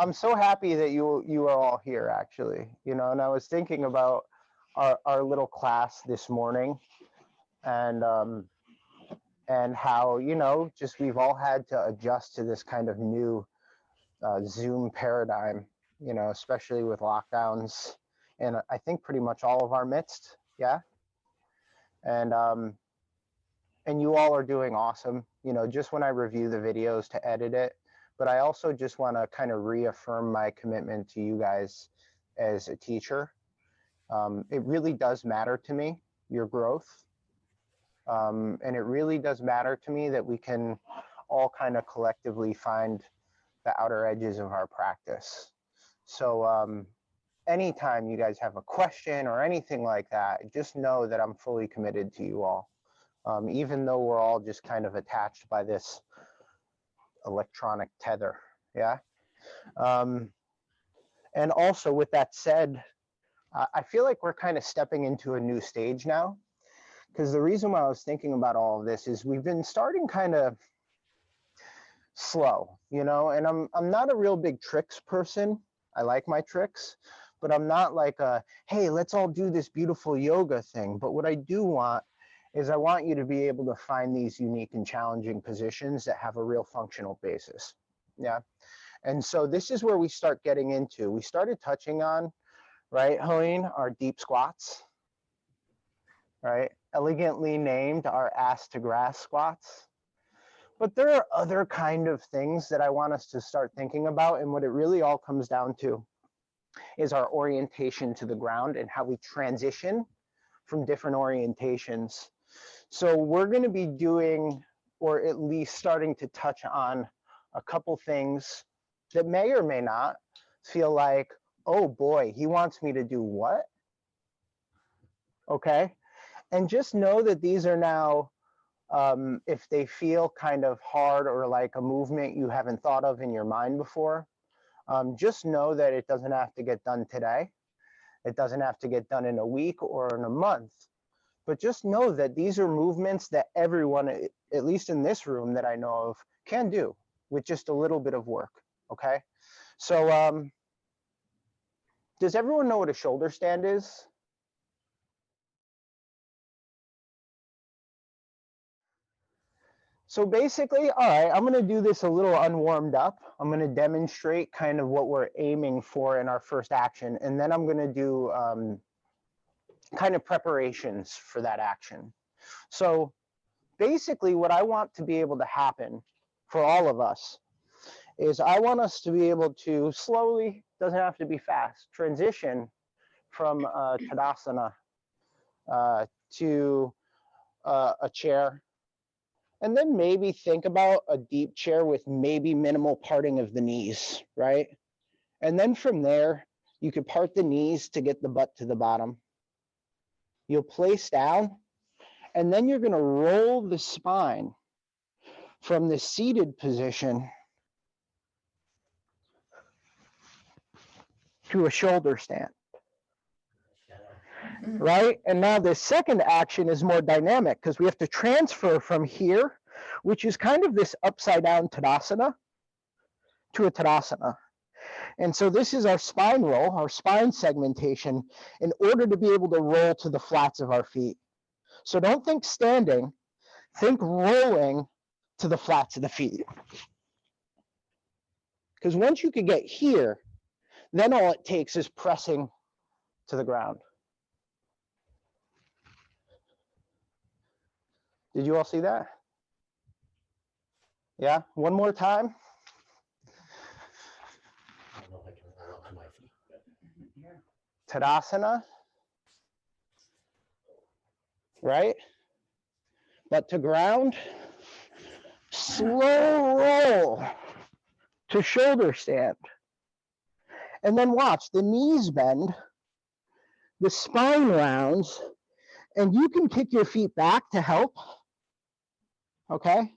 I'm so happy that you are all here, actually. You know, and I was thinking about our little class this morning, and how, you know, just we've all had to adjust to this kind of new Zoom paradigm, you know, especially with lockdowns, and I think pretty much all of our midst. Yeah. And you all are doing awesome. You know, just when I review the videos to edit it, but I also just want to kind of reaffirm my commitment to you guys as a teacher. It really does matter to me, your growth. And it really does matter to me that we can all kind of collectively find the outer edges of our practice. So anytime you guys have a question or anything like that, just know that I'm fully committed to you all. Even though we're all just kind of attached by this electronic tether. Yeah. And also, with that said, I feel like we're kind of stepping into a new stage now, because the reason why I was thinking about all of this is we've been starting kind of slow, you know, and I'm not a real big tricks person. I like my tricks, but I'm not like a, hey, let's all do this beautiful yoga thing. But what I do want is I want you to be able to find these unique and challenging positions that have a real functional basis. Yeah. And so this is where we start getting into, we started touching on, right, Helene, our deep squats, right? Elegantly named our ass to grass squats. But there are other kind of things that I want us to start thinking about. And what it really all comes down to is our orientation to the ground and how we transition from different orientations. So we're going to be doing, or at least starting to touch on, a couple things that may or may not feel like, oh boy, he wants me to do what? Okay. And just know that these are now, if they feel kind of hard or like a movement you haven't thought of in your mind before, just know that it doesn't have to get done today. It doesn't have to get done in a week or in a month. But just know that these are movements that everyone, at least in this room that I know of, can do with just a little bit of work, okay? So does everyone know what a shoulder stand is? So basically, all right, I'm gonna do this a little unwarmed up. I'm gonna demonstrate kind of what we're aiming for in our first action, and then I'm gonna do kind of preparations for that action. So basically what I want to be able to happen for all of us is I want us to be able to slowly, doesn't have to be fast, transition from Tadasana to a chair, and then maybe think about a deep chair with maybe minimal parting of the knees, right? And then from there, you could part the knees to get the butt to the bottom. You'll place down, and then you're going to roll the spine from the seated position to a shoulder stand, right? And now the second action is more dynamic because we have to transfer from here, which is kind of this upside down Tadasana, to a Tadasana. And so this is our spine roll, our spine segmentation, in order to be able to roll to the flats of our feet. So don't think standing, think rolling to the flats of the feet. Because once you can get here, then all it takes is pressing to the ground. Did you all see that? Yeah, one more time. I don't know if I can roll up to my feet. Tadasana, right? But to ground, slow roll to shoulder stand. And then watch, the knees bend, the spine rounds, and you can kick your feet back to help, okay?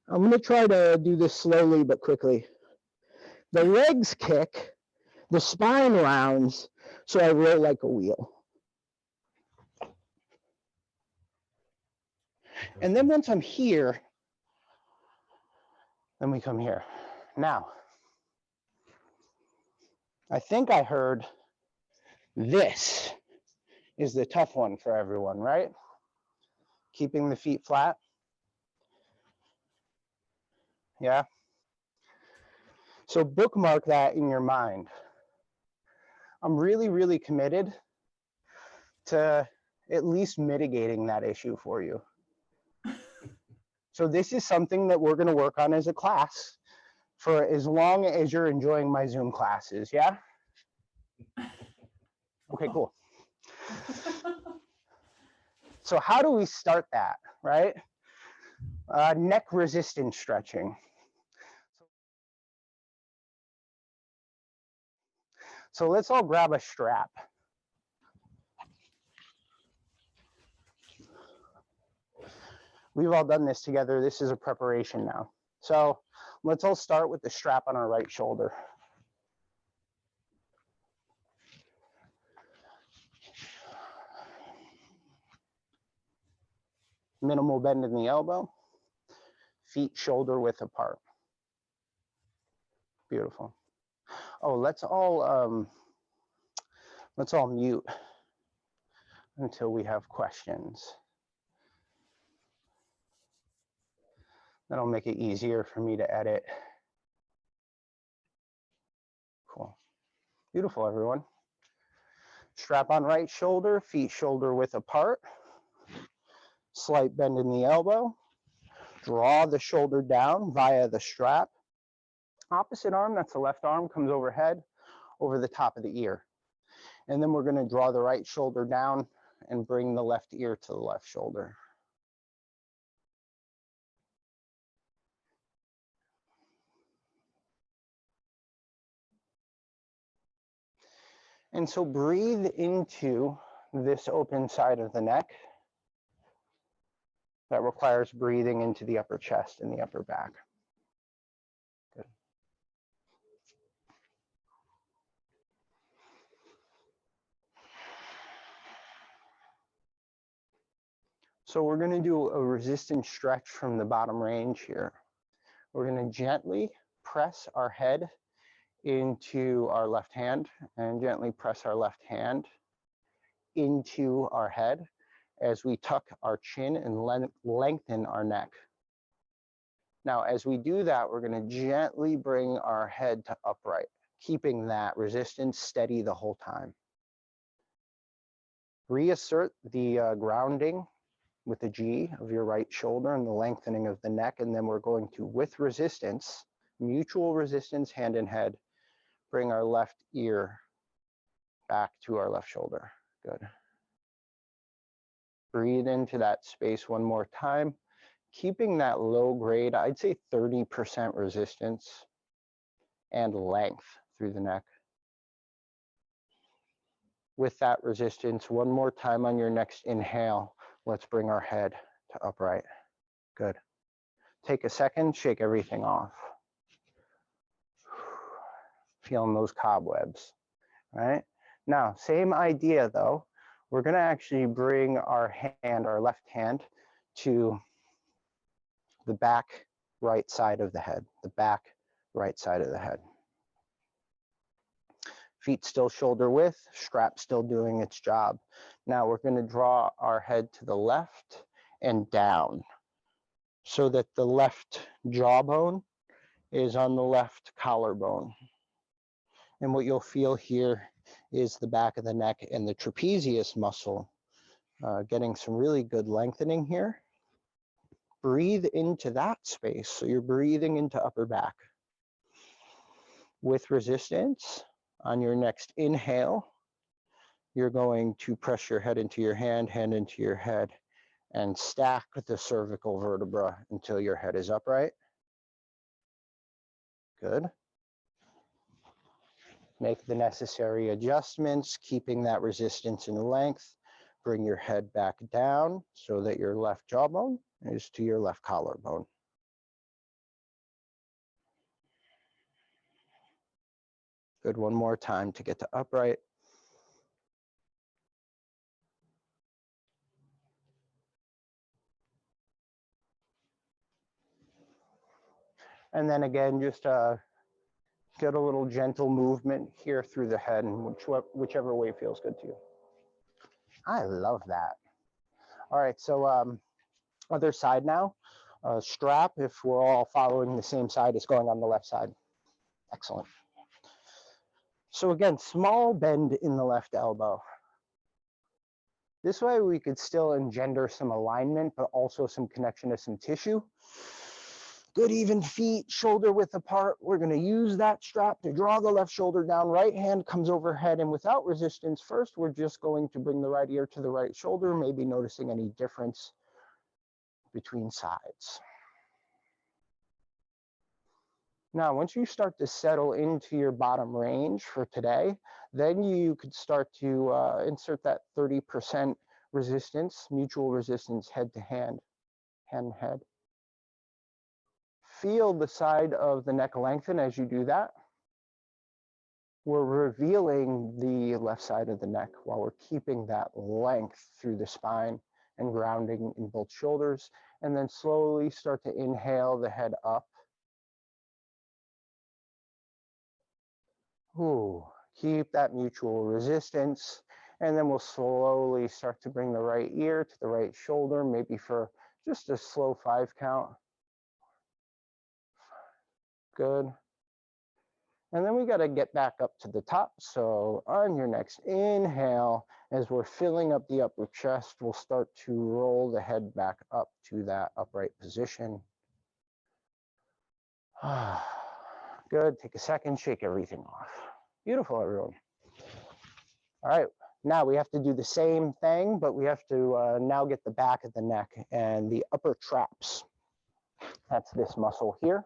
I'm gonna try to do this slowly but quickly. The legs kick, the spine rounds, so I roll like a wheel. And then once I'm here, then we come here. Now, I think I heard this is the tough one for everyone, right? Keeping the feet flat. Yeah. So bookmark that in your mind. I'm really, really committed to at least mitigating that issue for you. So this is something that we're going to work on as a class for as long as you're enjoying my Zoom classes. Yeah? Okay, cool. So how do we start that, right? Neck resistance stretching. So let's all grab a strap. We've all done this together. This is a preparation now. So let's all start with the strap on our right shoulder. Minimal bend in the elbow. Feet shoulder width apart. Beautiful. Oh, let's all mute until we have questions. That'll make it easier for me to edit. Cool. Beautiful, everyone. Strap on right shoulder, feet shoulder width apart. Slight bend in the elbow. Draw the shoulder down via the strap. Opposite arm, that's the left arm, comes overhead, over the top of the ear. And then we're going to draw the right shoulder down and bring the left ear to the left shoulder. And so breathe into this open side of the neck. That requires breathing into the upper chest and the upper back. Good. So we're going to do a resistance stretch from the bottom range here. We're going to gently press our head into our left hand and gently press our left hand into our head as we tuck our chin and lengthen our neck. Now, as we do that, we're going to gently bring our head to upright, keeping that resistance steady the whole time. Reassert the grounding with the G of your right shoulder and the lengthening of the neck, and then we're going to, with resistance, mutual resistance, hand in head, bring our left ear back to our left shoulder. Good. Breathe into that space one more time, keeping that low grade, I'd say 30% resistance and length through the neck. With that resistance, one more time on your next inhale, let's bring our head to upright. Good. Take a second, shake everything off. Feeling those cobwebs, right? Now, same idea though. We're gonna actually bring our hand, our left hand, to the back right side of the head, the back right side of the head. Feet still shoulder width, strap still doing its job. Now we're going to draw our head to the left and down so that the left jawbone is on the left collarbone. And what you'll feel here is the back of the neck and the trapezius muscle getting some really good lengthening here. Breathe into that space. So you're breathing into upper back. With resistance, on your next inhale, you're going to press your head into your hand into your head, and stack the cervical vertebra until your head is upright. Good. Make the necessary adjustments, keeping that resistance and length. Bring your head back down so that your left jawbone is to your left collarbone. Good, one more time to get to upright. And then again, just Get a little gentle movement here through the head, and whichever way feels good to you. I love that. All right, so other side now. Strap, if we're all following the same side, is going on the left side. Excellent. So again, small bend in the left elbow. This way we could still engender some alignment, but also some connection to some tissue. Good even feet, shoulder width apart. We're going to use that strap to draw the left shoulder down. Right hand comes overhead, and without resistance first, we're just going to bring the right ear to the right shoulder, maybe noticing any difference between sides. Now, once you start to settle into your bottom range for today, then you could start to insert that 30% resistance, mutual resistance, head to hand, hand to head. Feel the side of the neck lengthen as you do that. We're revealing the left side of the neck while we're keeping that length through the spine and grounding in both shoulders. And then slowly start to inhale the head up. Ooh, keep that mutual resistance. And then we'll slowly start to bring the right ear to the right shoulder, maybe for just a slow 5 count. Good. And then we got to get back up to the top. So on your next inhale, as we're filling up the upper chest, we'll start to roll the head back up to that upright position. Good. Take a second, shake everything off. Beautiful, everyone. All right. Now we have to do the same thing, but we have to now get the back of the neck and the upper traps. That's this muscle here.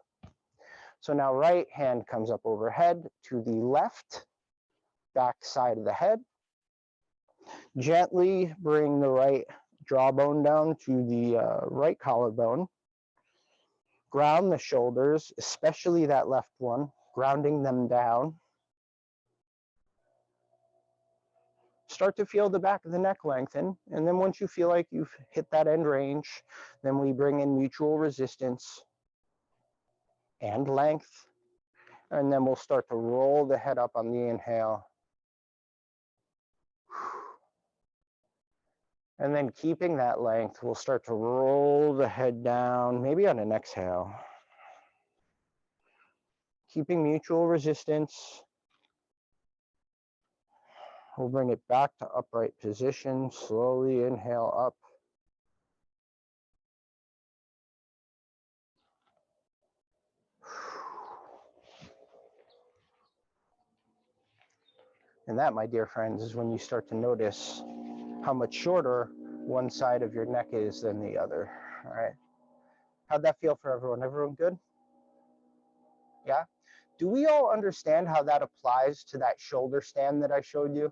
So now right hand comes up overhead to the left, back side of the head. Gently bring the right jawbone down to the right collarbone. Ground the shoulders, especially that left one, grounding them down. Start to feel the back of the neck lengthen. And then once you feel like you've hit that end range, then we bring in mutual resistance and length. And then we'll start to roll the head up on the inhale. And then keeping that length, we'll start to roll the head down, maybe on an exhale. Keeping mutual resistance. We'll bring it back to upright position. Slowly inhale up. And that, my dear friends, is when you start to notice how much shorter one side of your neck is than the other. All right. How'd that feel for everyone? Everyone good? Yeah? Do we all understand how that applies to that shoulder stand that I showed you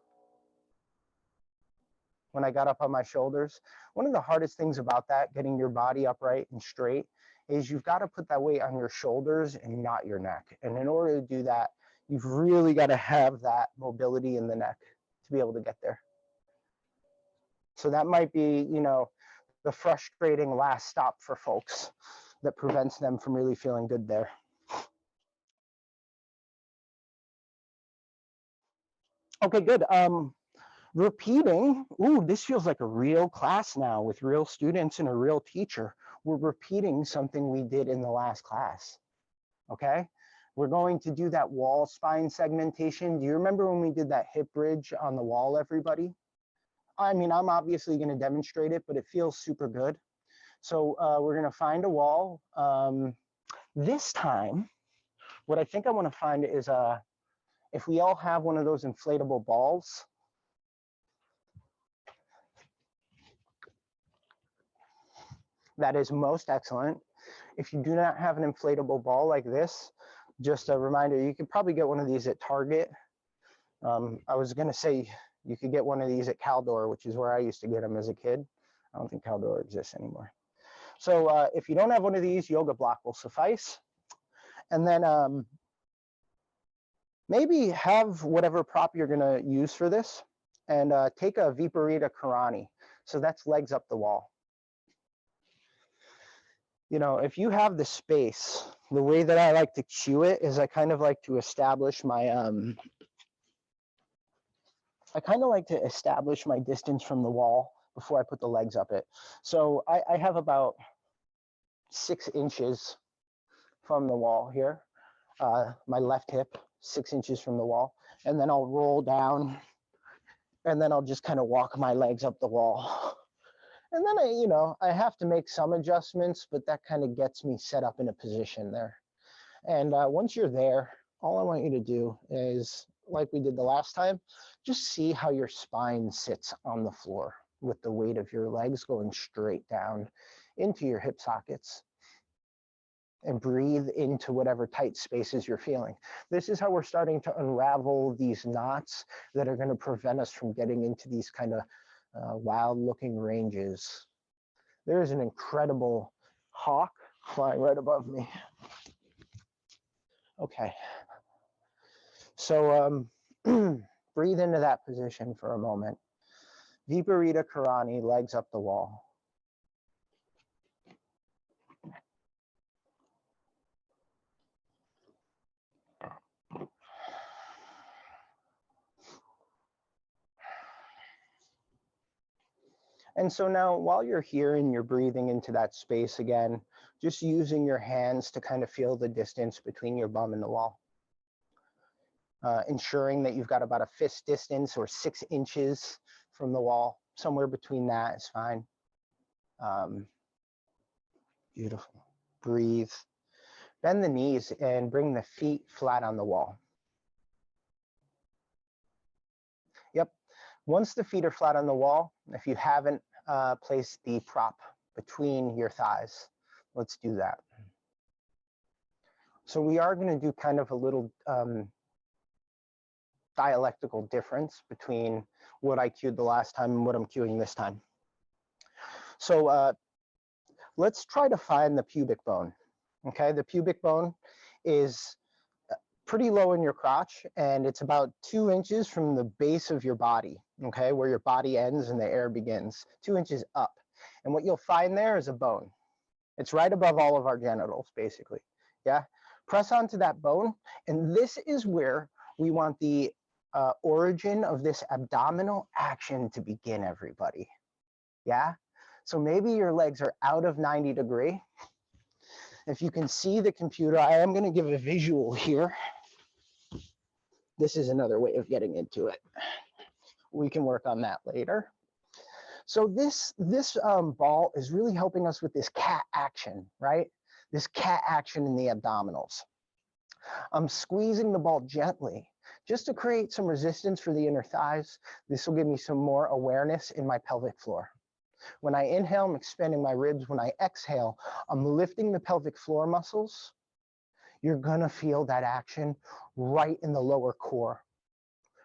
when I got up on my shoulders? One of the hardest things about that, getting your body upright and straight, is you've got to put that weight on your shoulders and not your neck. And in order to do that, you've really got to have that mobility in the neck to be able to get there. So that might be, you know, the frustrating last stop for folks that prevents them from really feeling good there. Okay, good. Repeating. Ooh, this feels like a real class now with real students and a real teacher. We're repeating something we did in the last class. Okay, we're going to do that wall spine segmentation. Do you remember when we did that hip bridge on the wall, everybody? I mean, I'm obviously going to demonstrate it, but it feels super good. So we're going to find a wall. This time, what I think I want to find is if we all have one of those inflatable balls. That is most excellent. If you do not have an inflatable ball like this, just a reminder, you could probably get one of these at Target. I was going to say you could get one of these at Caldor, which is where I used to get them as a kid. I don't think Caldor exists anymore. So if you don't have one of these, yoga block will suffice. And then maybe have whatever prop you're going to use for this, and take a Viparita Karani. So that's legs up the wall. You know, if you have the space, the way that I like to cue it is I kind of like to establish my distance from the wall before I put the legs up it. So I have about 6 inches from the wall here, my left hip, 6 inches from the wall, and then I'll roll down, and then I'll just kind of walk my legs up the wall. And then I have to make some adjustments, but that kind of gets me set up in a position there. And once you're there, all I want you to do is, like we did the last time, just see how your spine sits on the floor with the weight of your legs going straight down into your hip sockets. And breathe into whatever tight spaces you're feeling. This is how we're starting to unravel these knots that are going to prevent us from getting into these kind of wild looking ranges. There is an incredible hawk flying right above me. Okay. So breathe into that position for a moment. Viparita Karani, legs up the wall. And so now while you're here and you're breathing into that space again, just using your hands to kind of feel the distance between your bum and the wall. Ensuring that you've got about a fist distance or 6 inches from the wall. Somewhere between that is fine. Beautiful. Breathe. Bend the knees and bring the feet flat on the wall. Yep. Once the feet are flat on the wall, if you haven't placed the prop between your thighs, let's do that. So we are going to do kind of a little dialectical difference between what I cued the last time and what I'm cueing this time. So let's try to find the pubic bone. Okay, the pubic bone is pretty low in your crotch, and it's about 2 inches from the base of your body, okay, where your body ends and the air begins, 2 inches up. And what you'll find there is a bone. It's right above all of our genitals, basically. Yeah, press onto that bone, and this is where we want the origin of this abdominal action to begin, everybody. Yeah, so maybe your legs are out of 90 degree. If you can see the computer, I am going to give a visual here. This is another way of getting into it. We can work on that later. So this ball is really helping us with this cat action, right? This cat action in the abdominals. I'm squeezing the ball gently just to create some resistance for the inner thighs. This will give me some more awareness in my pelvic floor. When I inhale, I'm expanding my ribs. When I exhale, I'm lifting the pelvic floor muscles. You're gonna feel that action right in the lower core,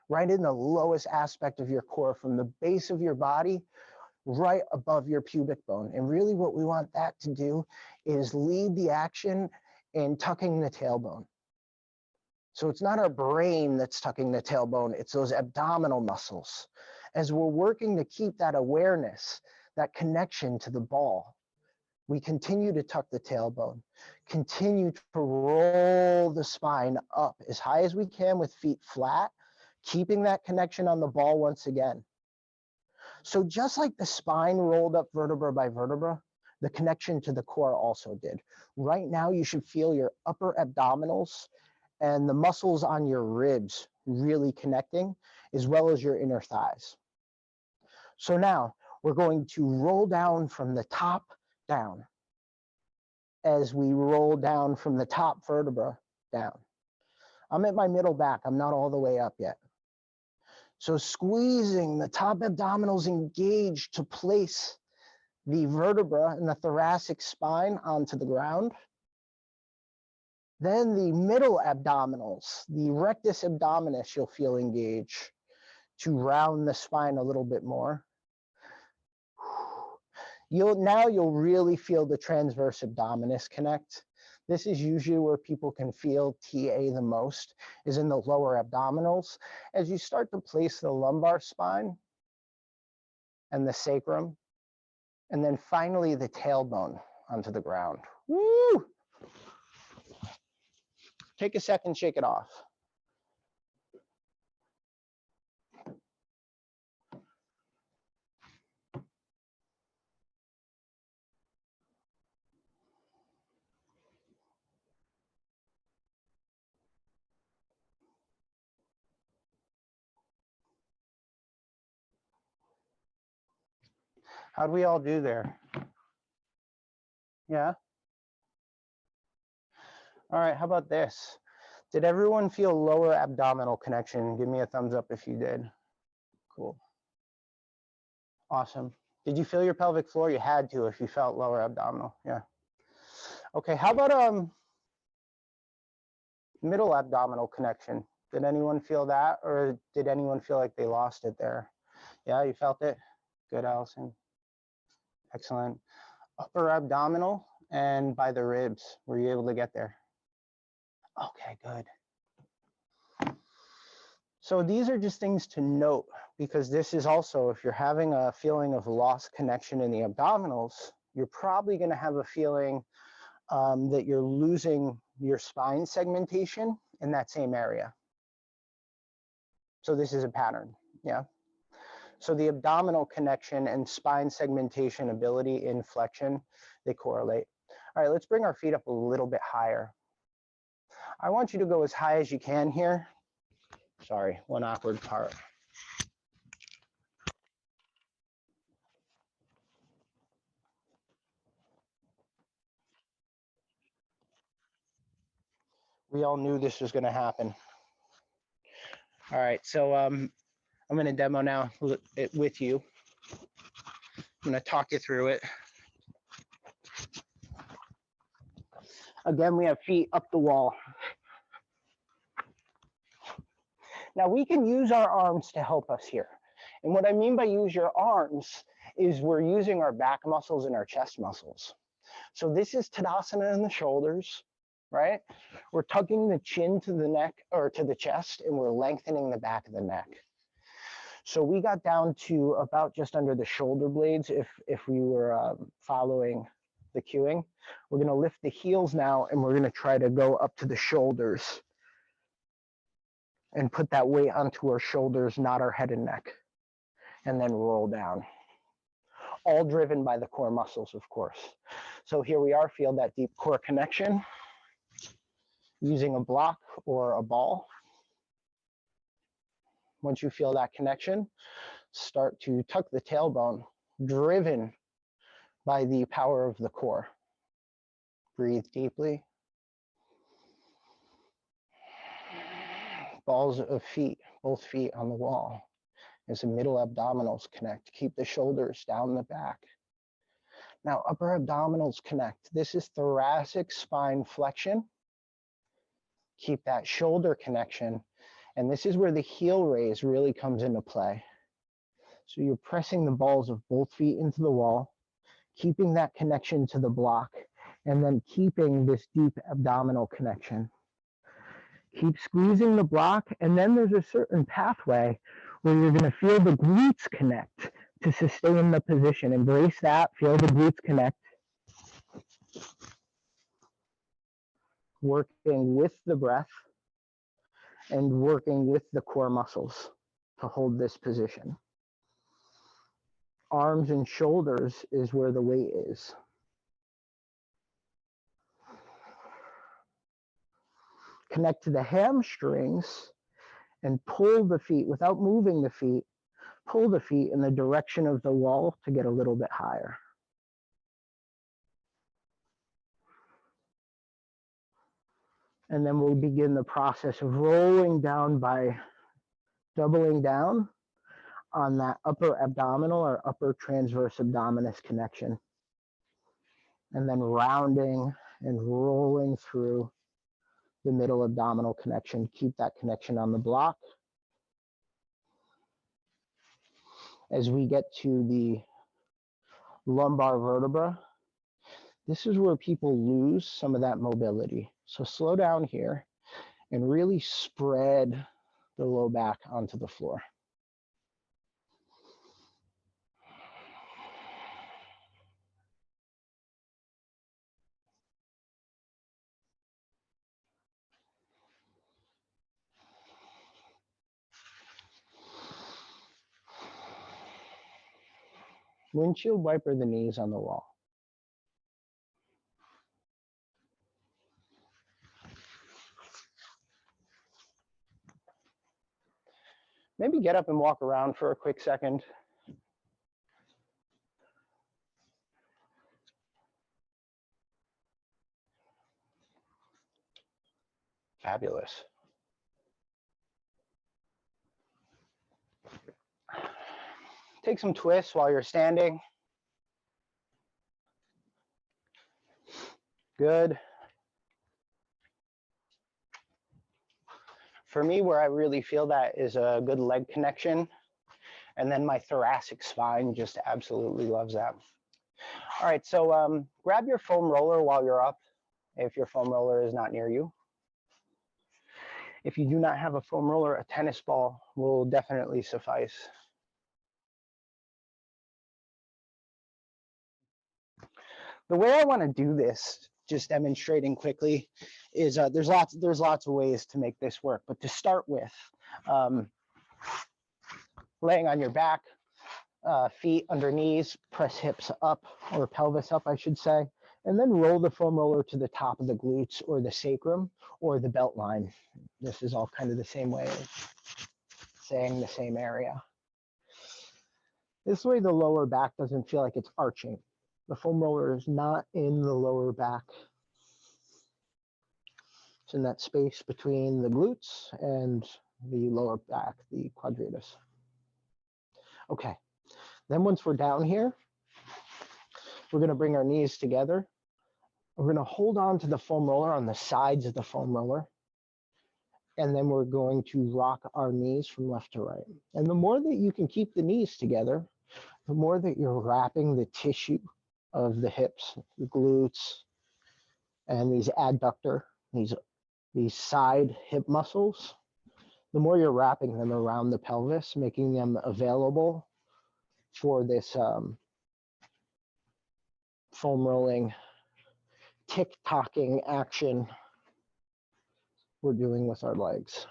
right in the lowest aspect of your core, from the base of your body, right above your pubic bone. And really what we want that to do is lead the action in tucking the tailbone. So it's not our brain that's tucking the tailbone, it's those abdominal muscles. As we're working to keep that awareness, that connection to the ball, we continue to tuck the tailbone, continue to roll the spine up as high as we can with feet flat, keeping that connection on the ball once again. So just like the spine rolled up vertebra by vertebra, the connection to the core also did. Right now, you should feel your upper abdominals and the muscles on your ribs really connecting, as well as your inner thighs. So now we're going to roll down from the top down as we roll down from the top vertebra down. I'm at my middle back. I'm not all the way up yet. So squeezing the top abdominals engaged to place the vertebra and the thoracic spine onto the ground. Then the middle abdominals, the rectus abdominis, you'll feel engage to round the spine a little bit more. You'll really feel the transverse abdominis connect. This is usually where people can feel TA the most, is in the lower abdominals. As you start to place the lumbar spine and the sacrum, and then finally the tailbone onto the ground. Woo! Take a second, shake it off. How'd we all do there? Yeah? All right, how about this? Did everyone feel lower abdominal connection? Give me a thumbs up if you did. Cool. Awesome. Did you feel your pelvic floor? You had to if you felt lower abdominal. Yeah. Okay, how about middle abdominal connection? Did anyone feel that, or did anyone feel like they lost it there? Yeah, you felt it? Good, Allison. Excellent. Upper abdominal and by the ribs. Were you able to get there? Okay, good. So these are just things to note, because this is also, if you're having a feeling of lost connection in the abdominals, you're probably going to have a feeling that you're losing your spine segmentation in that same area. So this is a pattern, yeah? So the abdominal connection and spine segmentation ability in flexion, they correlate. All right, let's bring our feet up a little bit higher. I want you to go as high as you can here. Sorry, one awkward part. We all knew this was going to happen. All right, so I'm going to demo now it with you. I'm going to talk you through it. Again, we have feet up the wall. Now we can use our arms to help us here. And what I mean by use your arms is we're using our back muscles and our chest muscles. So this is Tadasana in the shoulders, right? We're tucking the chin to the neck or to the chest, and we're lengthening the back of the neck. So we got down to about just under the shoulder blades if we were following the cueing. We're going to lift the heels now, and we're going to try to go up to the shoulders and put that weight onto our shoulders, not our head and neck, and then roll down. All driven by the core muscles, of course. So here we are, feel that deep core connection using a block or a ball. Once you feel that connection, start to tuck the tailbone, driven by the power of the core. Breathe deeply. Balls of feet, both feet on the wall. As the middle abdominals connect, keep the shoulders down the back. Now upper abdominals connect. This is thoracic spine flexion. Keep that shoulder connection. And this is where the heel raise really comes into play. So you're pressing the balls of both feet into the wall, keeping that connection to the block, and then keeping this deep abdominal connection. Keep squeezing the block, and then there's a certain pathway where you're going to feel the glutes connect to sustain the position. Embrace that, feel the glutes connect. Working with the breath and working with the core muscles to hold this position. Arms and shoulders is where the weight is. Connect to the hamstrings and pull the feet without moving the feet. Pull the feet in the direction of the wall to get a little bit higher. And then we'll begin the process of rolling down by doubling down on that upper abdominal or upper transverse abdominis connection. And then rounding and rolling through the middle abdominal connection. Keep that connection on the block. As we get to the lumbar vertebra, this is where people lose some of that mobility. So slow down here and really spread the low back onto the floor. Windshield wiper the knees on the wall. Maybe get up and walk around for a quick second. Fabulous. Take some twists while you're standing. Good. For me, where I really feel that is a good leg connection. And then my thoracic spine just absolutely loves that. All right, so grab your foam roller while you're up, if your foam roller is not near you. If you do not have a foam roller, a tennis ball will definitely suffice. The way I want to do this, just demonstrating quickly, is there's lots of ways to make this work. But to start with, laying on your back, feet under knees, press hips up, or pelvis up, I should say, and then roll the foam roller to the top of the glutes or the sacrum or the belt line. This is all kind of the same way of saying the same area. This way the lower back doesn't feel like it's arching. The foam roller is not in the lower back. It's in that space between the glutes and the lower back, the quadratus. Okay, then once we're down here, we're gonna bring our knees together. We're gonna hold on to the foam roller on the sides of the foam roller. And then we're going to rock our knees from left to right. And the more that you can keep the knees together, the more that you're wrapping the tissue of the hips, the glutes, and these adductor, these side hip muscles, the more you're wrapping them around the pelvis, making them available for this foam rolling, tick-tocking action we're doing with our legs.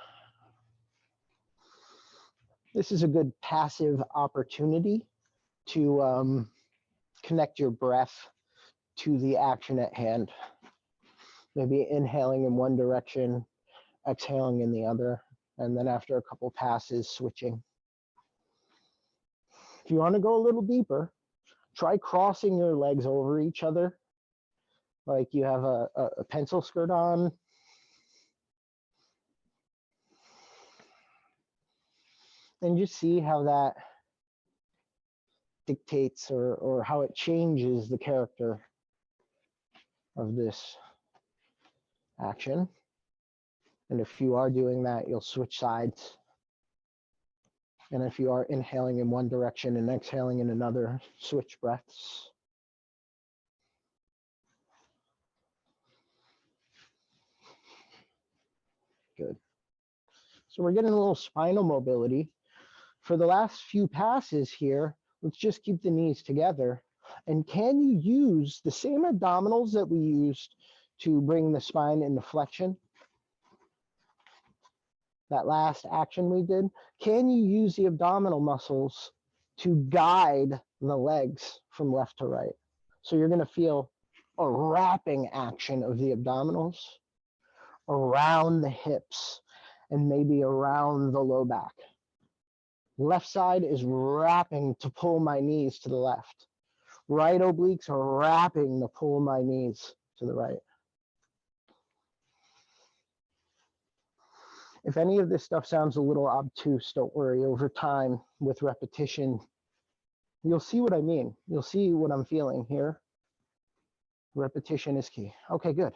This is a good passive opportunity to connect your breath to the action at hand. Maybe inhaling in one direction, exhaling in the other, and then after a couple passes, switching. If you want to go a little deeper, try crossing your legs over each other, like you have a pencil skirt on. And just see how that dictates or how it changes the character of this action. And if you are doing that, you'll switch sides. And if you are inhaling in one direction and exhaling in another, switch breaths. Good. So we're getting a little spinal mobility. For the last few passes here, let's just keep the knees together. And can you use the same abdominals that we used to bring the spine into flexion? That last action we did, can you use the abdominal muscles to guide the legs from left to right? So you're going to feel a wrapping action of the abdominals around the hips and maybe around the low back. Left side is wrapping to pull my knees to the left. Right obliques are wrapping to pull my knees to the right. If any of this stuff sounds a little obtuse, don't worry. Over time, with repetition, you'll see what I mean. You'll see what I'm feeling here. Repetition is key. Okay, good.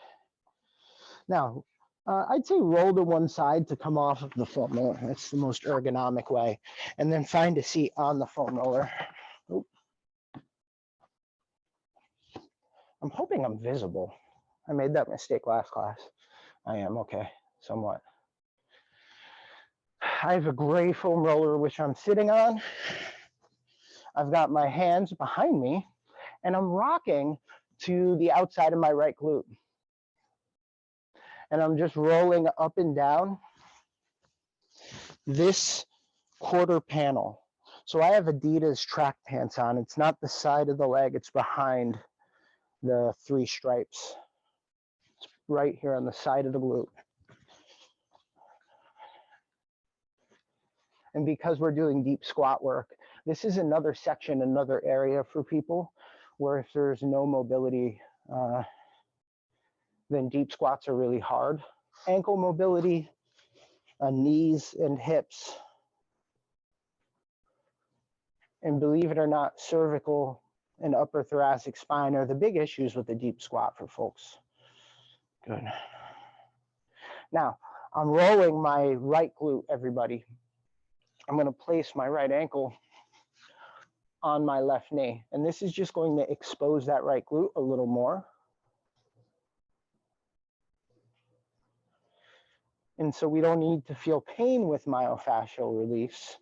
Now, I'd say roll to one side to come off of the foam roller. That's the most ergonomic way. And then find a seat on the foam roller. Oop. I'm hoping I'm visible. I made that mistake last class. I am, okay, somewhat. I have a gray foam roller which I'm sitting on. I've got my hands behind me and I'm rocking to the outside of my right glute. And I'm just rolling up and down this quarter panel. So I have Adidas track pants on. It's not the side of the leg, it's behind the 3 stripes. It's right here on the side of the glute. And because we're doing deep squat work, this is another section, another area for people where if there's no mobility, then deep squats are really hard. Ankle mobility, knees and hips, and believe it or not, cervical and upper thoracic spine are the big issues with the deep squat for folks. Good. Now, I'm rolling my right glute, everybody. I'm going to place my right ankle on my left knee, and this is just going to expose that right glute a little more. And so we don't need to feel pain with myofascial release.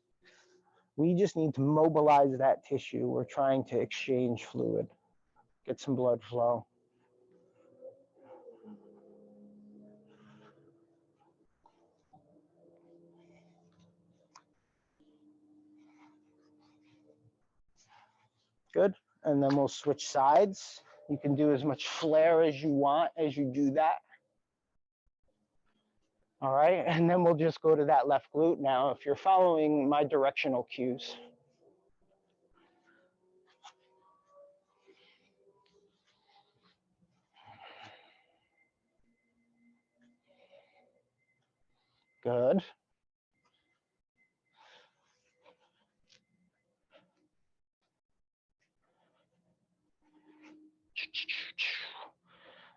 We just need to mobilize that tissue. We're trying to exchange fluid, get some blood flow. Good. And then we'll switch sides. You can do as much flare as you want as you do that. All right. And then we'll just go to that left glute now if you're following my directional cues. Good.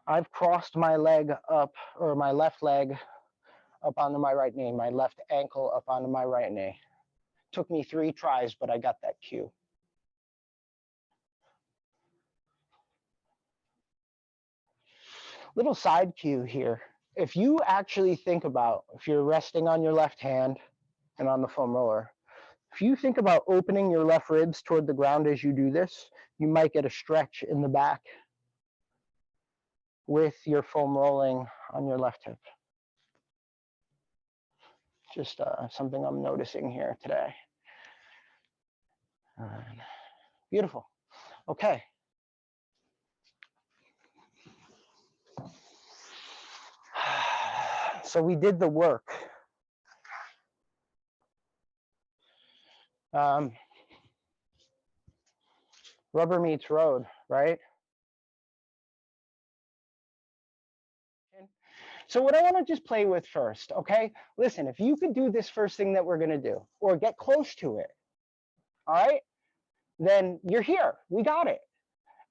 I've crossed my leg up, or my left leg up onto my right knee, my left ankle up onto my right knee. Took me 3 tries, but I got that cue. Little side cue here. If you actually think about, if you're resting on your left hand and on the foam roller, if you think about opening your left ribs toward the ground as you do this, you might get a stretch in the back with your foam rolling on your left hip. Just something I'm noticing here today. Beautiful. Okay. So we did the work. Rubber meets road, right? So what I want to just play with first, okay? Listen, if you could do this first thing that we're going to do, or get close to it, all right, then you're here. We got it.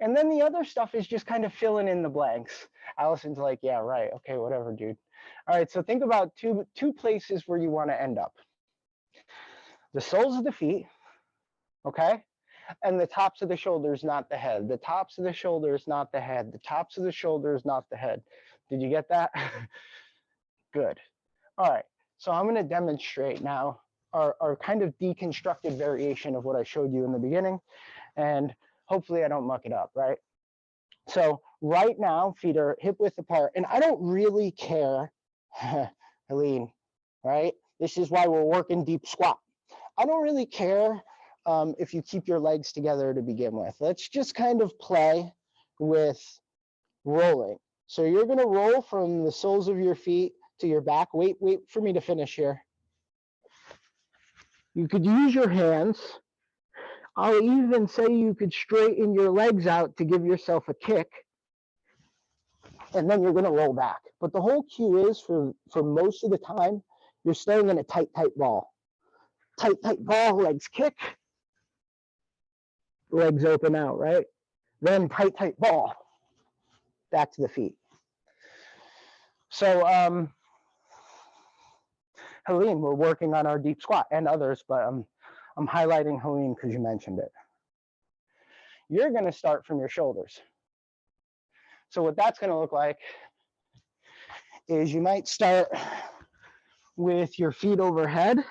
And then the other stuff is just kind of filling in the blanks. Allison's like, yeah, right. Okay, whatever, dude. All right, so think about two places where you want to end up. The soles of the feet, okay? And the tops of the shoulders, not the head. The tops of the shoulders, not the head. The tops of the shoulders, not the head. Did you get that? Good. All right, so I'm going to demonstrate now our kind of deconstructed variation of what I showed you in the beginning, and hopefully I don't muck it up, right? So right now, feet are hip width apart, and I don't really care, Helene, right? This is why we're working deep squat. I don't really care if you keep your legs together to begin with. Let's just kind of play with rolling. So you're going to roll from the soles of your feet to your back. Wait for me to finish here. You could use your hands. I'll even say you could straighten your legs out to give yourself a kick. And then you're going to roll back. But the whole cue is for most of the time, you're staying in a tight ball. Tight ball, legs kick. Legs open out, right? Then tight ball. Back to the feet. So, Helene, we're working on our deep squat and others, but I'm highlighting Helene because you mentioned it. You're going to start from your shoulders. So what that's going to look like is you might start with your feet overhead,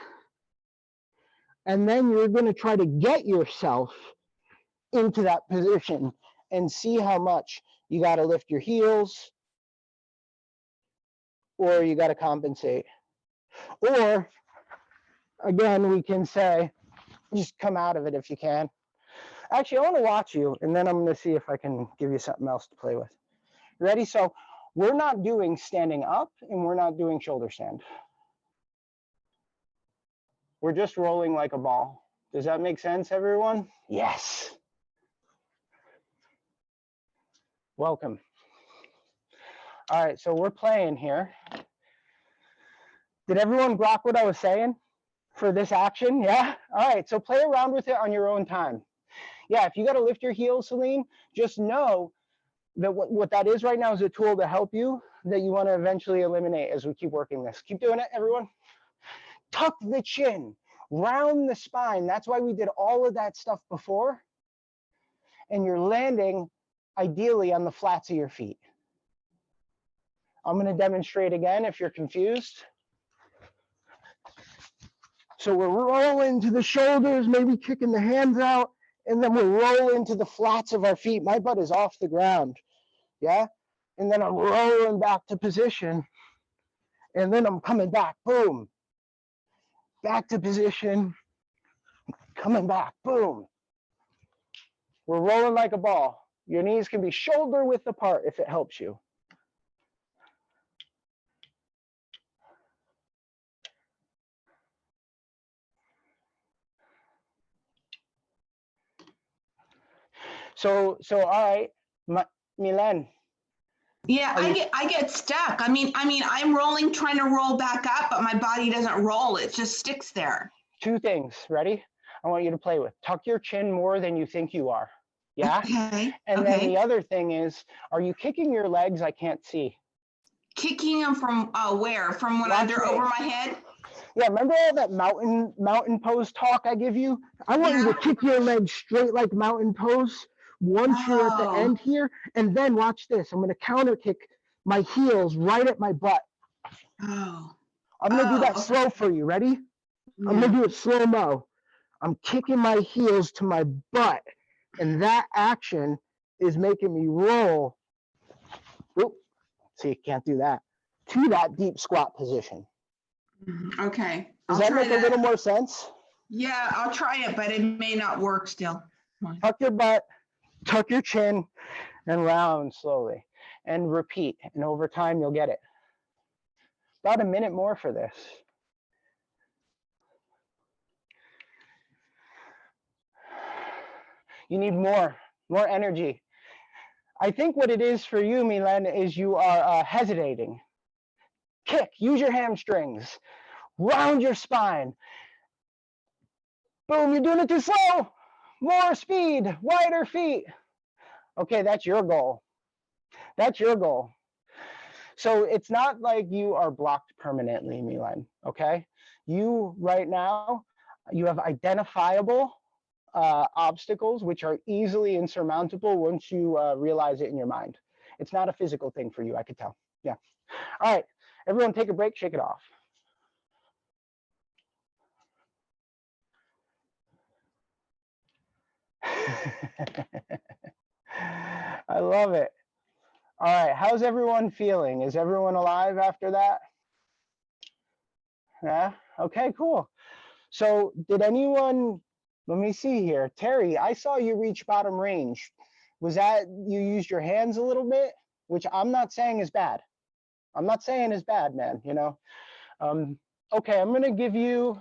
and then you're going to try to get yourself into that position and see how much you got to lift your heels or you got to compensate. Or again, we can say Just come out of it if you can. Actually, I want to watch you, and then I'm going to see if I can give you something else to play with. Ready? So we're not doing standing up, and we're not doing shoulder stand. We're just rolling like a ball. Does that make sense, everyone? Yes. Welcome. All right, so we're playing here. Did everyone grok what I was saying for this action? Yeah? All right, so play around with it on your own time. Yeah, if you got to lift your heels, Celine, just know that what that is right now is a tool to help you that you want to eventually eliminate as we keep working this. Keep doing it, everyone. Tuck the chin, round the spine. That's why we did all of that stuff before. And you're landing ideally on the flats of your feet. I'm going to demonstrate again if you're confused. So we're rolling to the shoulders, maybe kicking the hands out, and then we're rolling to the flats of our feet. My butt is off the ground, yeah? And then I'm rolling back to position, and then I'm coming back, boom. Back to position, coming back, boom. We're rolling like a ball. Your knees can be shoulder width apart if it helps you. So all right, Milan. Yeah, I get stuck. I mean, I'm rolling, trying to roll back up, but my body doesn't roll. It just sticks there. Two things. Ready? I want you to play with. Tuck your chin more than you think you are. Yeah? Okay. And then the other thing is, are you kicking your legs? I can't see. Kicking them from where? From when they're over my head? Yeah, remember all that mountain pose talk I give you? I want you to kick your legs straight like mountain pose once you're at the end here, and then watch this. I'm going to counter kick my heels right at my butt. Oh. I'm going to do that slow for you. Ready? Yeah. I'm going to do it slow-mo. I'm kicking my heels to my butt, and that action is making me roll. Oop. See, can't do that. To that deep squat position. Okay. Does that make a little more sense? Yeah, I'll try it, but it may not work still. Tuck your butt, tuck your chin, and round slowly. And repeat. And over time, you'll get it. About a minute more for this. You need more energy. I think what it is for you, Milan, is you are hesitating. Kick, use your hamstrings, round your spine. Boom, you're doing it too slow. More speed, wider feet. Okay, that's your goal. That's your goal. So it's not like you are blocked permanently, Milan, okay? You, right now, you have identifiable obstacles which are easily insurmountable once you realize it in your mind. It's not a physical thing for you, I could tell. Yeah. All right, everyone take a break, shake it off. I love it. All right, how's everyone feeling? Is everyone alive after that? Yeah, okay, cool. So did anyone, let me see here. Terry, I saw you reach bottom range. Was that you used your hands a little bit? Which I'm not saying is bad. I'm not saying is bad, man, you know? Okay, I'm gonna give you,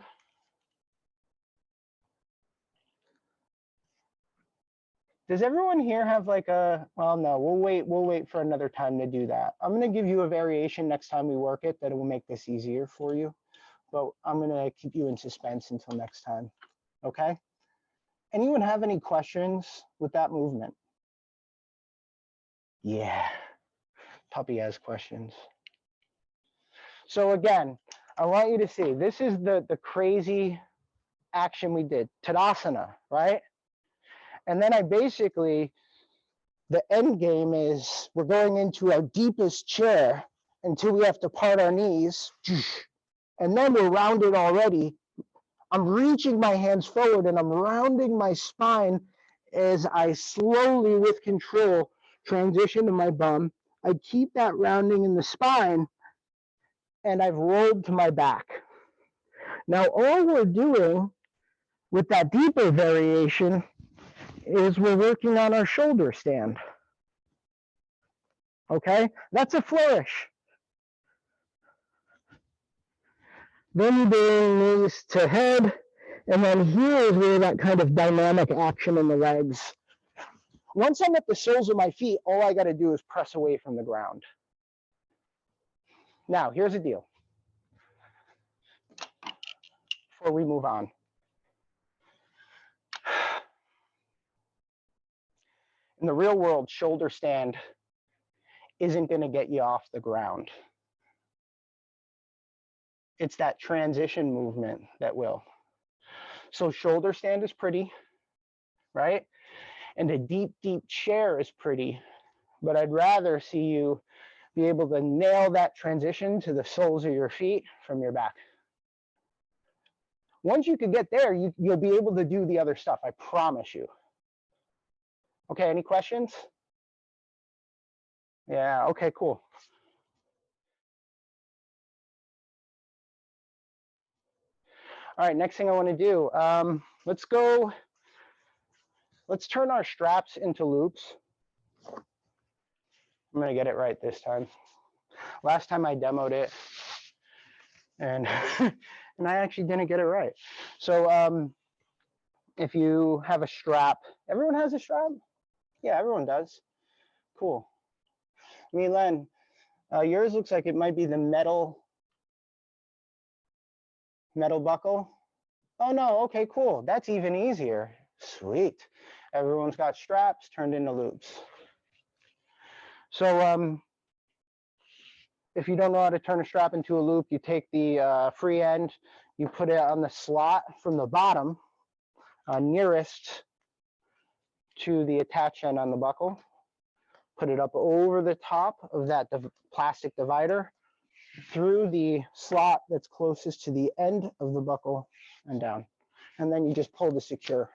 does everyone here have like a, well, no, we'll wait for another time to do that. I'm gonna give you a variation next time we work it that will make this easier for you, but I'm gonna keep you in suspense until next time, okay? Anyone have any questions with that movement? Yeah, Puppy has questions. So again, I want you to see, this is the crazy action we did, Tadasana, right? And then I basically, the end game is we're going into our deepest chair until we have to part our knees. And then we're rounded already. I'm reaching my hands forward and I'm rounding my spine as I slowly, with control, transition to my bum. I keep that rounding in the spine and I've rolled to my back. Now all we're doing With that deeper variation is we're working on our shoulder stand. Okay, that's a flourish. Then you bring knees to head, and then here is where that kind of dynamic action in the legs. Once I'm at the soles of my feet, all I got to do is press away from the ground. Now, here's the deal. Before we move on. In the real world, shoulder stand isn't going to get you off the ground. It's that transition movement that will. So shoulder stand is pretty, right? And a deep, deep chair is pretty, but I'd rather see you be able to nail that transition to the soles of your feet from your back. Once you can get there, you'll be able to do the other stuff, I promise you. Okay, any questions? Yeah, okay, cool. All right, next thing I want to do, let's turn our straps into loops. I'm going to get it right this time. Last time I demoed it, and and I actually didn't get it right. So if you have a strap, everyone has a strap? Yeah, everyone does. Cool. Milen, yours looks like it might be the metal buckle. Oh no, okay, cool. That's even easier. Sweet. Everyone's got straps turned into loops. So if you don't know how to turn a strap into a loop, you take the free end, you put it on the slot from the bottom nearest to the attach end on the buckle. Put it up over the top of that plastic divider through the slot that's closest to the end of the buckle and down. And then you just pull to secure.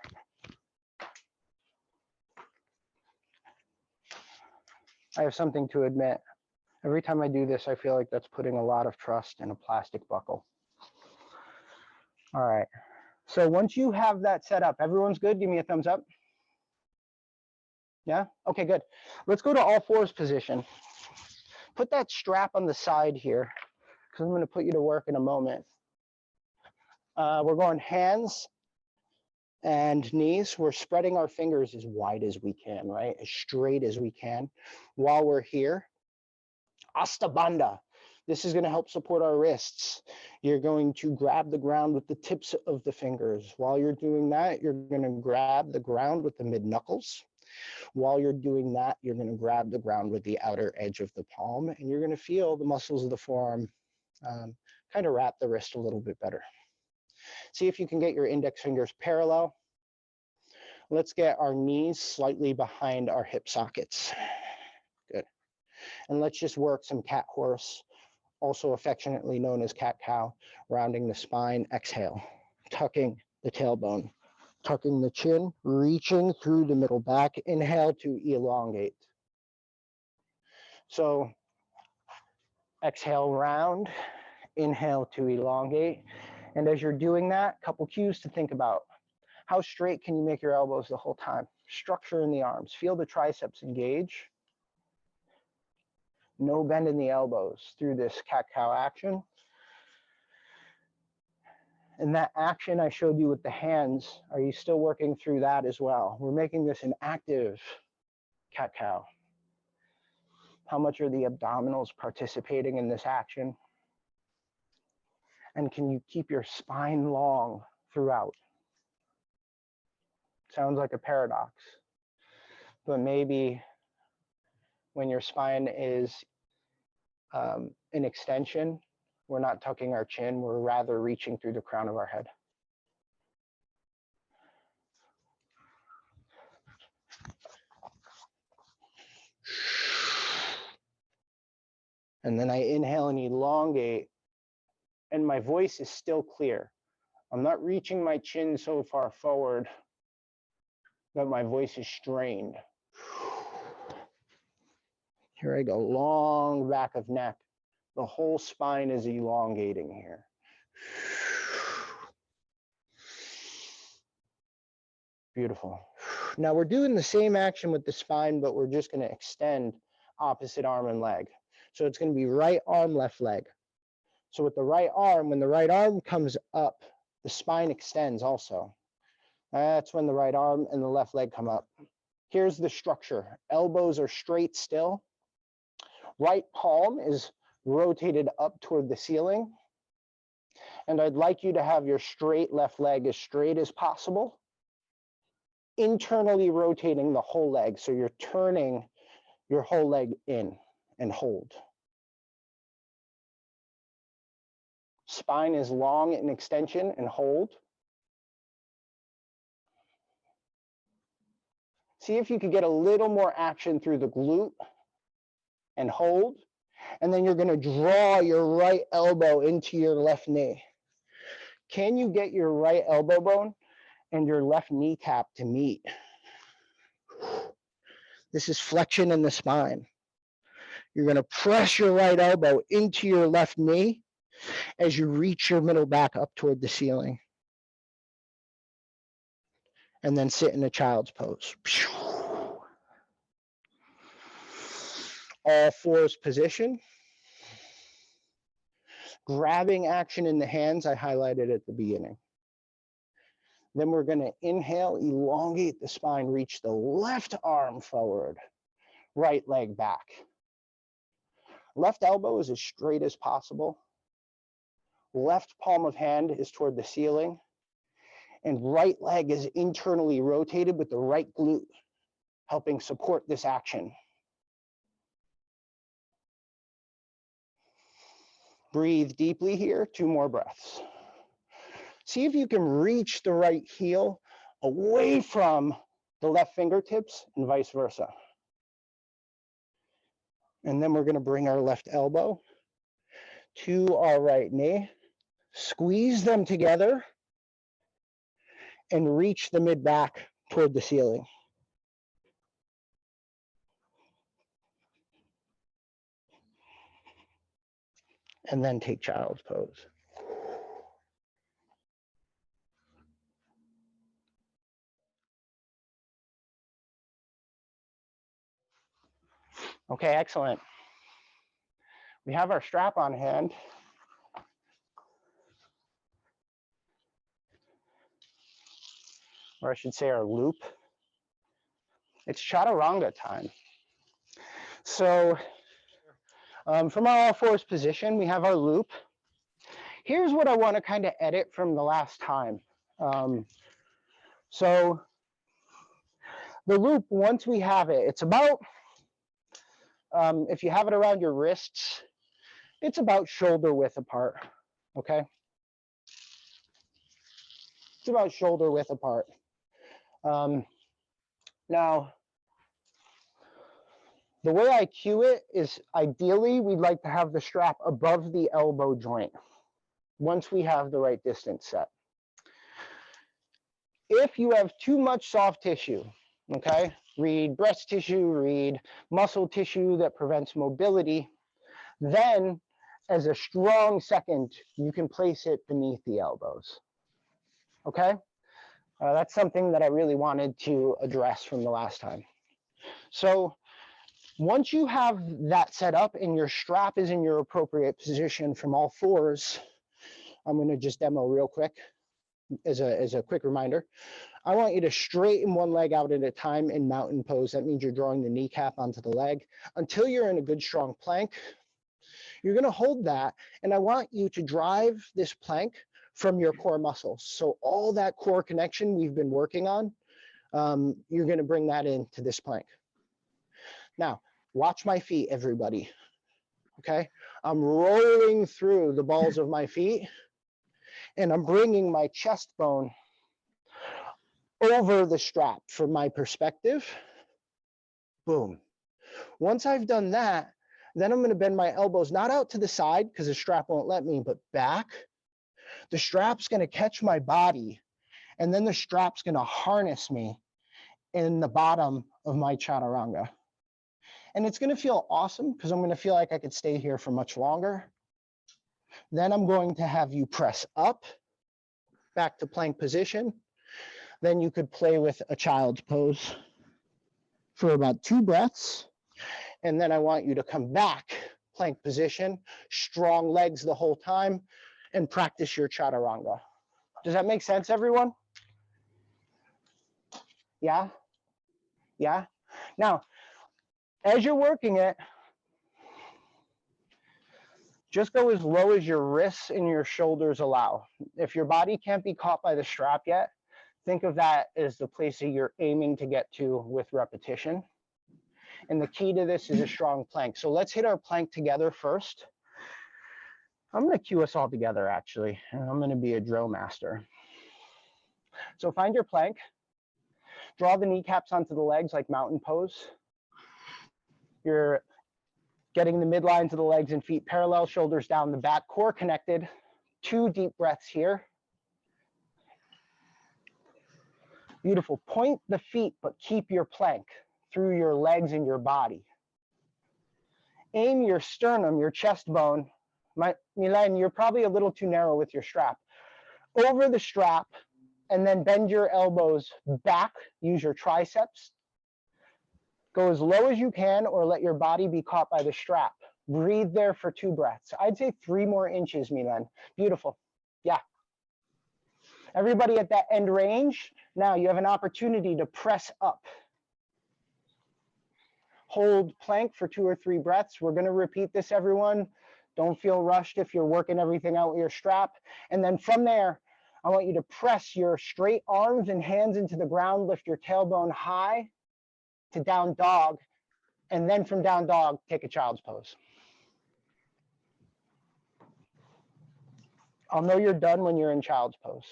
I have something to admit. Every time I do this, I feel like that's putting a lot of trust in a plastic buckle. All right. So once you have that set up, everyone's good? Give me a thumbs up. Yeah? Okay, good. Let's go to all fours position. Put that strap on the side here, because I'm going to put you to work in a moment. We're going hands and knees. We're spreading our fingers as wide as we can, right? As straight as we can while we're here. Astabandha. This is going to help support our wrists. You're going to grab the ground with the tips of the fingers. While you're doing that, you're going to grab the ground with the mid knuckles. While you're doing that, you're going to grab the ground with the outer edge of the palm, and you're going to feel the muscles of the forearm kind of wrap the wrist a little bit better. See if you can get your index fingers parallel. Let's get our knees slightly behind our hip sockets. Good. And let's just work some cat horse, also affectionately known as cat cow, rounding the spine. Exhale, tucking the tailbone, tucking the chin, reaching through the middle back. Inhale to elongate. So exhale, round. Inhale to elongate. And as you're doing that, a couple cues to think about. How straight can you make your elbows the whole time? Structure in the arms. Feel the triceps engage. No bend in the elbows through this cat-cow action. And that action I showed you with the hands, are you still working through that as well? We're making this an active cat-cow. How much are the abdominals participating in this action? And can you keep your spine long throughout? Sounds like a paradox, but maybe when your spine is an extension, we're not tucking our chin, we're rather reaching through the crown of our head. And then I inhale and elongate, and my voice is still clear. I'm not reaching my chin so far forward that my voice is strained. Here I go, long back of neck. The whole spine is elongating here. Beautiful. Now we're doing the same action with the spine, but we're just going to extend opposite arm and leg. So it's going to be right arm, left leg. So with the right arm, when the right arm comes up, the spine extends also. That's when the right arm and the left leg come up. Here's the structure. Elbows are straight still. Right palm is rotated up toward the ceiling. And I'd like you to have your straight left leg as straight as possible, internally rotating the whole leg. So you're turning your whole leg in and hold. Spine is long in extension and hold. See if you could get a little more action through the glute and hold. And then you're going to draw your right elbow into your left knee. Can you get your right elbow bone and your left kneecap to meet? This is flexion in the spine. You're going to press your right elbow into your left knee as you reach your middle back up toward the ceiling. And then sit in a child's pose. All fours position. Grabbing action in the hands I highlighted at the beginning. Then we're going to inhale, elongate the spine, reach the left arm forward, right leg back. Left elbow is as straight as possible. Left palm of hand is toward the ceiling. And right leg is internally rotated with the right glute, helping support this action. Breathe deeply here, 2 more breaths. See if you can reach the right heel away from the left fingertips and vice versa. And then we're going to bring our left elbow to our right knee, squeeze them together, and reach the mid back toward the ceiling. And then take child's pose. Okay, excellent. We have our strap on hand. Or I should say our loop. It's chaturanga time. So from our all fours position, we have our loop. Here's what I want to kind of edit from the last time. So the loop, once we have it, it's about, if you have it around your wrists, it's about shoulder width apart, okay? It's about shoulder width apart. Now, the way I cue it is ideally we'd like to have the strap above the elbow joint once we have the right distance set. If you have too much soft tissue, okay, read breast tissue, read muscle tissue that prevents mobility, then as a strong second, you can place it beneath the elbows, okay? That's something that I really wanted to address from the last time. So once you have that set up and your strap is in your appropriate position from all fours, I'm going to just demo real quick as a quick reminder. I want you to straighten one leg out at a time in mountain pose. That means you're drawing the kneecap onto the leg until you're in a good strong plank. You're going to hold that, and I want you to drive this plank from your core muscles. So all that core connection we've been working on, you're going to bring that into this plank. Now, watch my feet, everybody. Okay? I'm rolling through the balls of my feet, and I'm bringing my chest bone over the strap from my perspective. Boom. Once I've done that, then I'm going to bend my elbows not out to the side because the strap won't let me, but back. The strap's going to catch my body, and then the strap's going to harness me in the bottom of my chaturanga. And it's going to feel awesome because I'm going to feel like I could stay here for much longer. Then I'm going to have you press up, back to plank position. Then you could play with a child's pose for about 2 breaths. And then I want you to come back, plank position, strong legs the whole time, and practice your chaturanga. Does that make sense, everyone? Yeah? Yeah? Now, as you're working it, just go as low as your wrists and your shoulders allow. If your body can't be caught by the strap yet, think of that as the place that you're aiming to get to with repetition. And the key to this is a strong plank. So let's hit our plank together first. I'm going to cue us all together, actually, and I'm going to be a drill master. So find your plank. Draw the kneecaps onto the legs like mountain pose. You're getting the midlines of the legs and feet parallel, shoulders down, the back, core connected. 2 deep breaths here. Beautiful. Point the feet, but keep your plank through your legs and your body. Aim your sternum, your chest bone. Milan, you're probably a little too narrow with your strap. Over the strap, and then bend your elbows back. Use your triceps. Go as low as you can or let your body be caught by the strap. Breathe there for 2 breaths. I'd say 3 more inches, Milan. Beautiful. Yeah. Everybody at that end range, now you have an opportunity to press up. Hold plank for 2 or 3 breaths. We're going to repeat this, everyone. Don't feel rushed if you're working everything out with your strap. And then from there, I want you to press your straight arms and hands into the ground, lift your tailbone high to down dog, and then from down dog, take a child's pose. I'll know you're done when you're in child's pose.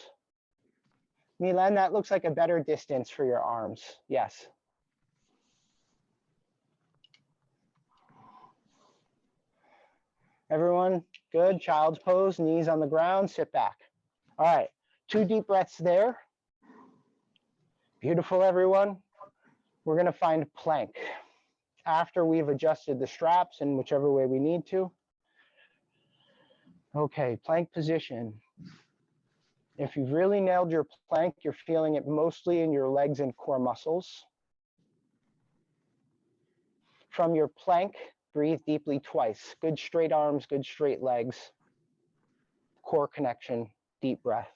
Milan, that looks like a better distance for your arms. Yes. Everyone, good. Child's pose, knees on the ground, sit back. All right, 2 deep breaths there. Beautiful, everyone. We're gonna find plank after we've adjusted the straps in whichever way we need to. Okay, plank position. If you've really nailed your plank, you're feeling it mostly in your legs and core muscles. From your plank, breathe deeply twice. Good straight arms, good straight legs. Core connection, deep breath.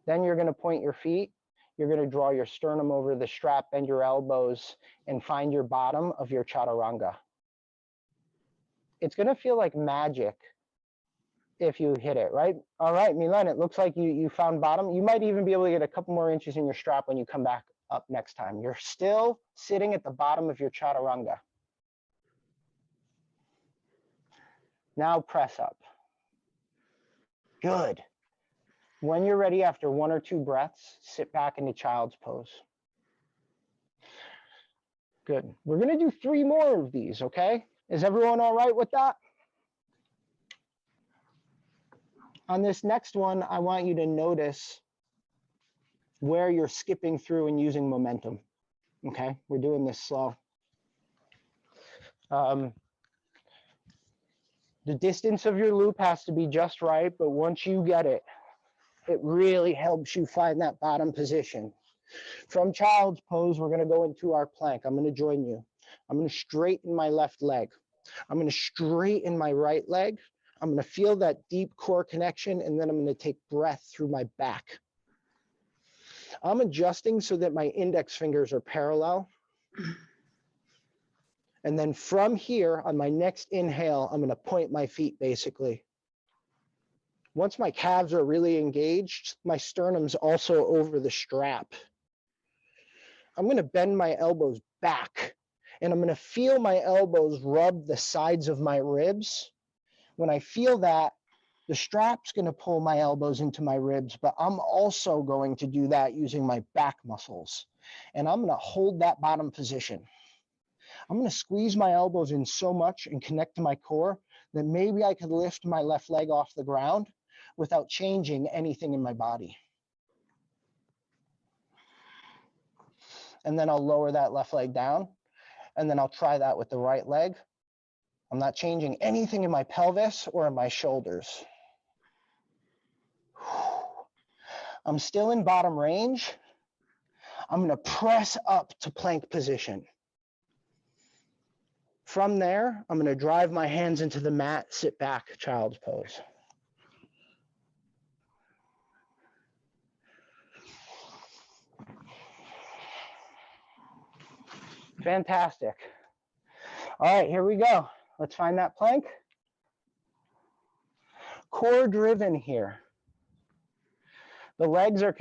Then you're gonna point your feet. You're gonna draw your sternum over the strap, bend your elbows, and find your bottom of your chaturanga. It's gonna feel like magic if you hit it, right? All right, Milan, it looks like you found bottom. You might even be able to get a couple more inches in your strap when you come back up next time. You're still sitting at the bottom of your chaturanga. Now press up. Good. When you're ready, after 1 or 2 breaths, sit back into child's pose. Good. We're gonna do 3 more of these, okay? Is everyone all right with that? On this next one, I want you to notice where you're skipping through and using momentum, okay? We're doing this slow. The distance of your loop has to be just right, but once you get it, it really helps you find that bottom position. From child's pose, we're gonna go into our plank. I'm gonna join you. I'm gonna straighten my left leg. I'm gonna straighten my right leg. I'm gonna feel that deep core connection, and then I'm gonna take breath through my back. I'm adjusting so that my index fingers are parallel. And then from here, on my next inhale, I'm gonna point my feet basically. Once my calves are really engaged, my sternum's also over the strap. I'm gonna bend my elbows back, and I'm gonna feel my elbows rub the sides of my ribs. When I feel that, the strap's gonna pull my elbows into my ribs, but I'm also going to do that using my back muscles. And I'm gonna hold that bottom position. I'm gonna squeeze my elbows in so much and connect to my core that maybe I could lift my left leg off the ground without changing anything in my body. And then I'll lower that left leg down, and then I'll try that with the right leg. I'm not changing anything in my pelvis or in my shoulders. I'm still in bottom range, I'm going to press up to plank position. From there, I'm going to drive my hands into the mat, sit back, child's pose. Fantastic. All right, here we go. Let's find that plank. Core driven here. The legs are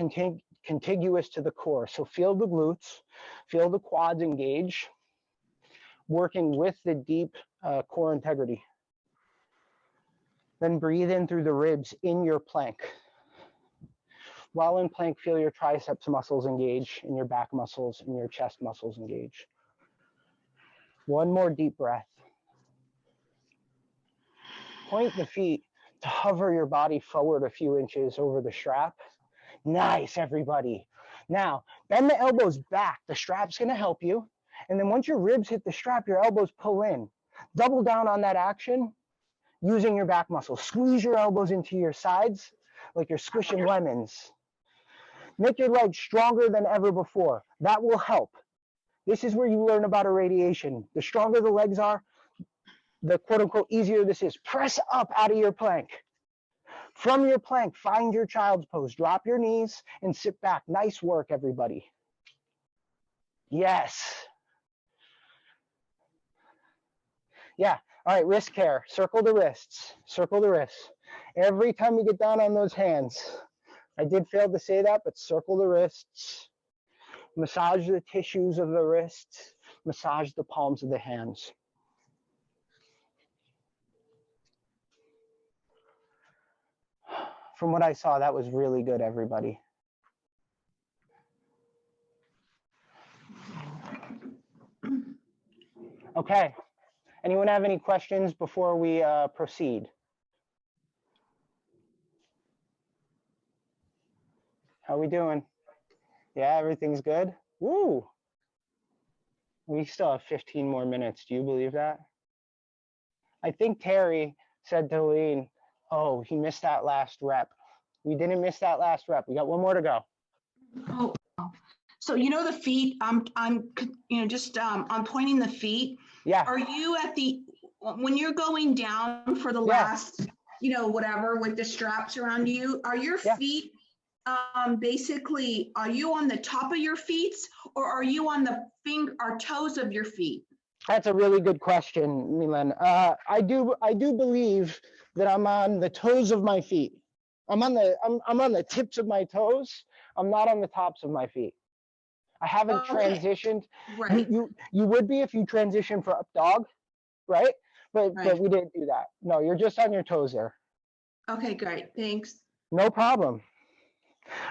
contiguous to the core, so feel the glutes, feel the quads engage, working with the deep core integrity. Then breathe in through the ribs in your plank. While in plank, feel your triceps muscles engage and your back muscles and your chest muscles engage. One more deep breath. Point the feet to hover your body forward a few inches over the strap. Nice, everybody. Now, bend the elbows back. The strap's going to help you. And then once your ribs hit the strap, your elbows pull in. Double down on that action using your back muscles. Squeeze your elbows into your sides like you're squishing lemons. Make your legs stronger than ever before. That will help. This is where you learn about irradiation. The stronger the legs are, the quote unquote easier this is. Press up out of your plank. From your plank, find your child's pose. Drop your knees and sit back. Nice work, everybody. Yes. Yeah. All right, wrist care. Circle the wrists. Circle the wrists. Every time you get down on those hands, I did fail to say that, but circle the wrists. Massage the tissues of the wrists. Massage the palms of the hands. From what I saw, that was really good, everybody. Okay. Anyone have any questions before we proceed? How we doing? Yeah, everything's good? Woo! We still have 15 more minutes. Do you believe that? I think Terry said to Lean, oh, he missed that last rep. We didn't miss that last rep. We got one more to go. Oh, so you know the feet. I'm pointing the feet. Yeah. Are you at the when you're going down for the last, whatever with the straps around you? Are your feet basically? Are you on the top of your feet, or are you on the toes of your feet? That's a really good question, Milan. I do believe that I'm on the toes of my feet. I'm on the tips of my toes. I'm not on the tops of my feet. I haven't transitioned. Right. You would be if you transition for up dog, right? But we didn't do that. No, you're just on your toes there. Okay, great. Thanks. No problem.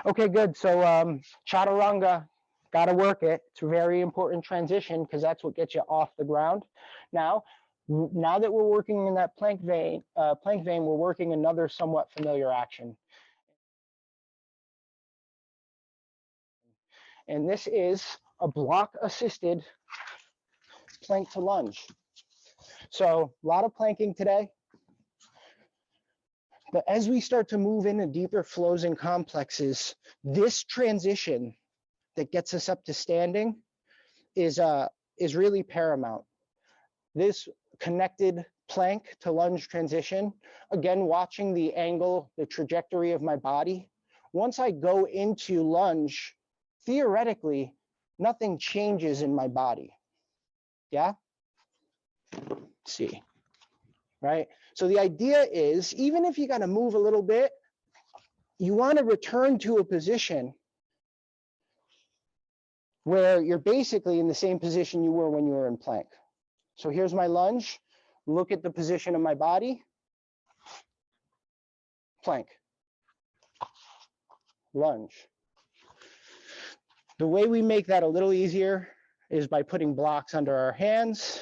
Okay, good. So chaturanga, got to work it. It's a very important transition because that's what gets you off the ground. Now that we're working in that plank vein, we're working another somewhat familiar action. And this is a block-assisted plank to lunge. So a lot of planking today. But as we start to move into deeper flows and complexes, this transition that gets us up to standing is really paramount. This connected plank to lunge transition, again, watching the angle, the trajectory of my body. Once I go into lunge, theoretically, nothing changes in my body. Yeah? Let's see, right? So the idea is, even if you got to move a little bit, you want to return to a position where you're basically in the same position you were when you were in plank. So here's my lunge. Look at the position of my body. Plank. Lunge. The way we make that a little easier is by putting blocks under our hands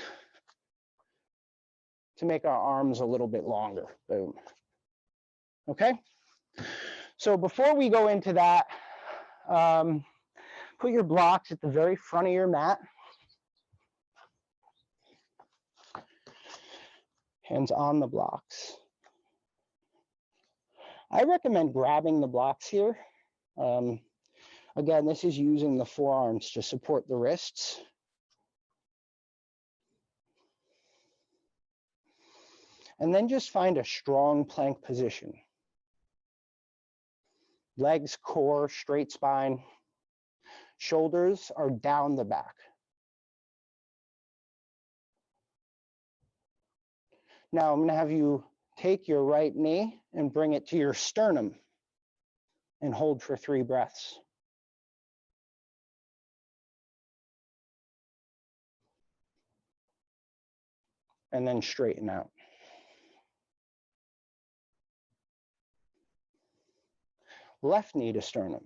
to make our arms a little bit longer. Boom. Okay? So before we go into that, put your blocks at the very front of your mat. Hands on the blocks. I recommend grabbing the blocks here. Again, this is using the forearms to support the wrists. And then just find a strong plank position. Legs, core, straight spine. Shoulders are down the back. Now I'm going to have you take your right knee and bring it to your sternum and hold for 3 breaths. And then straighten out. Left knee to sternum.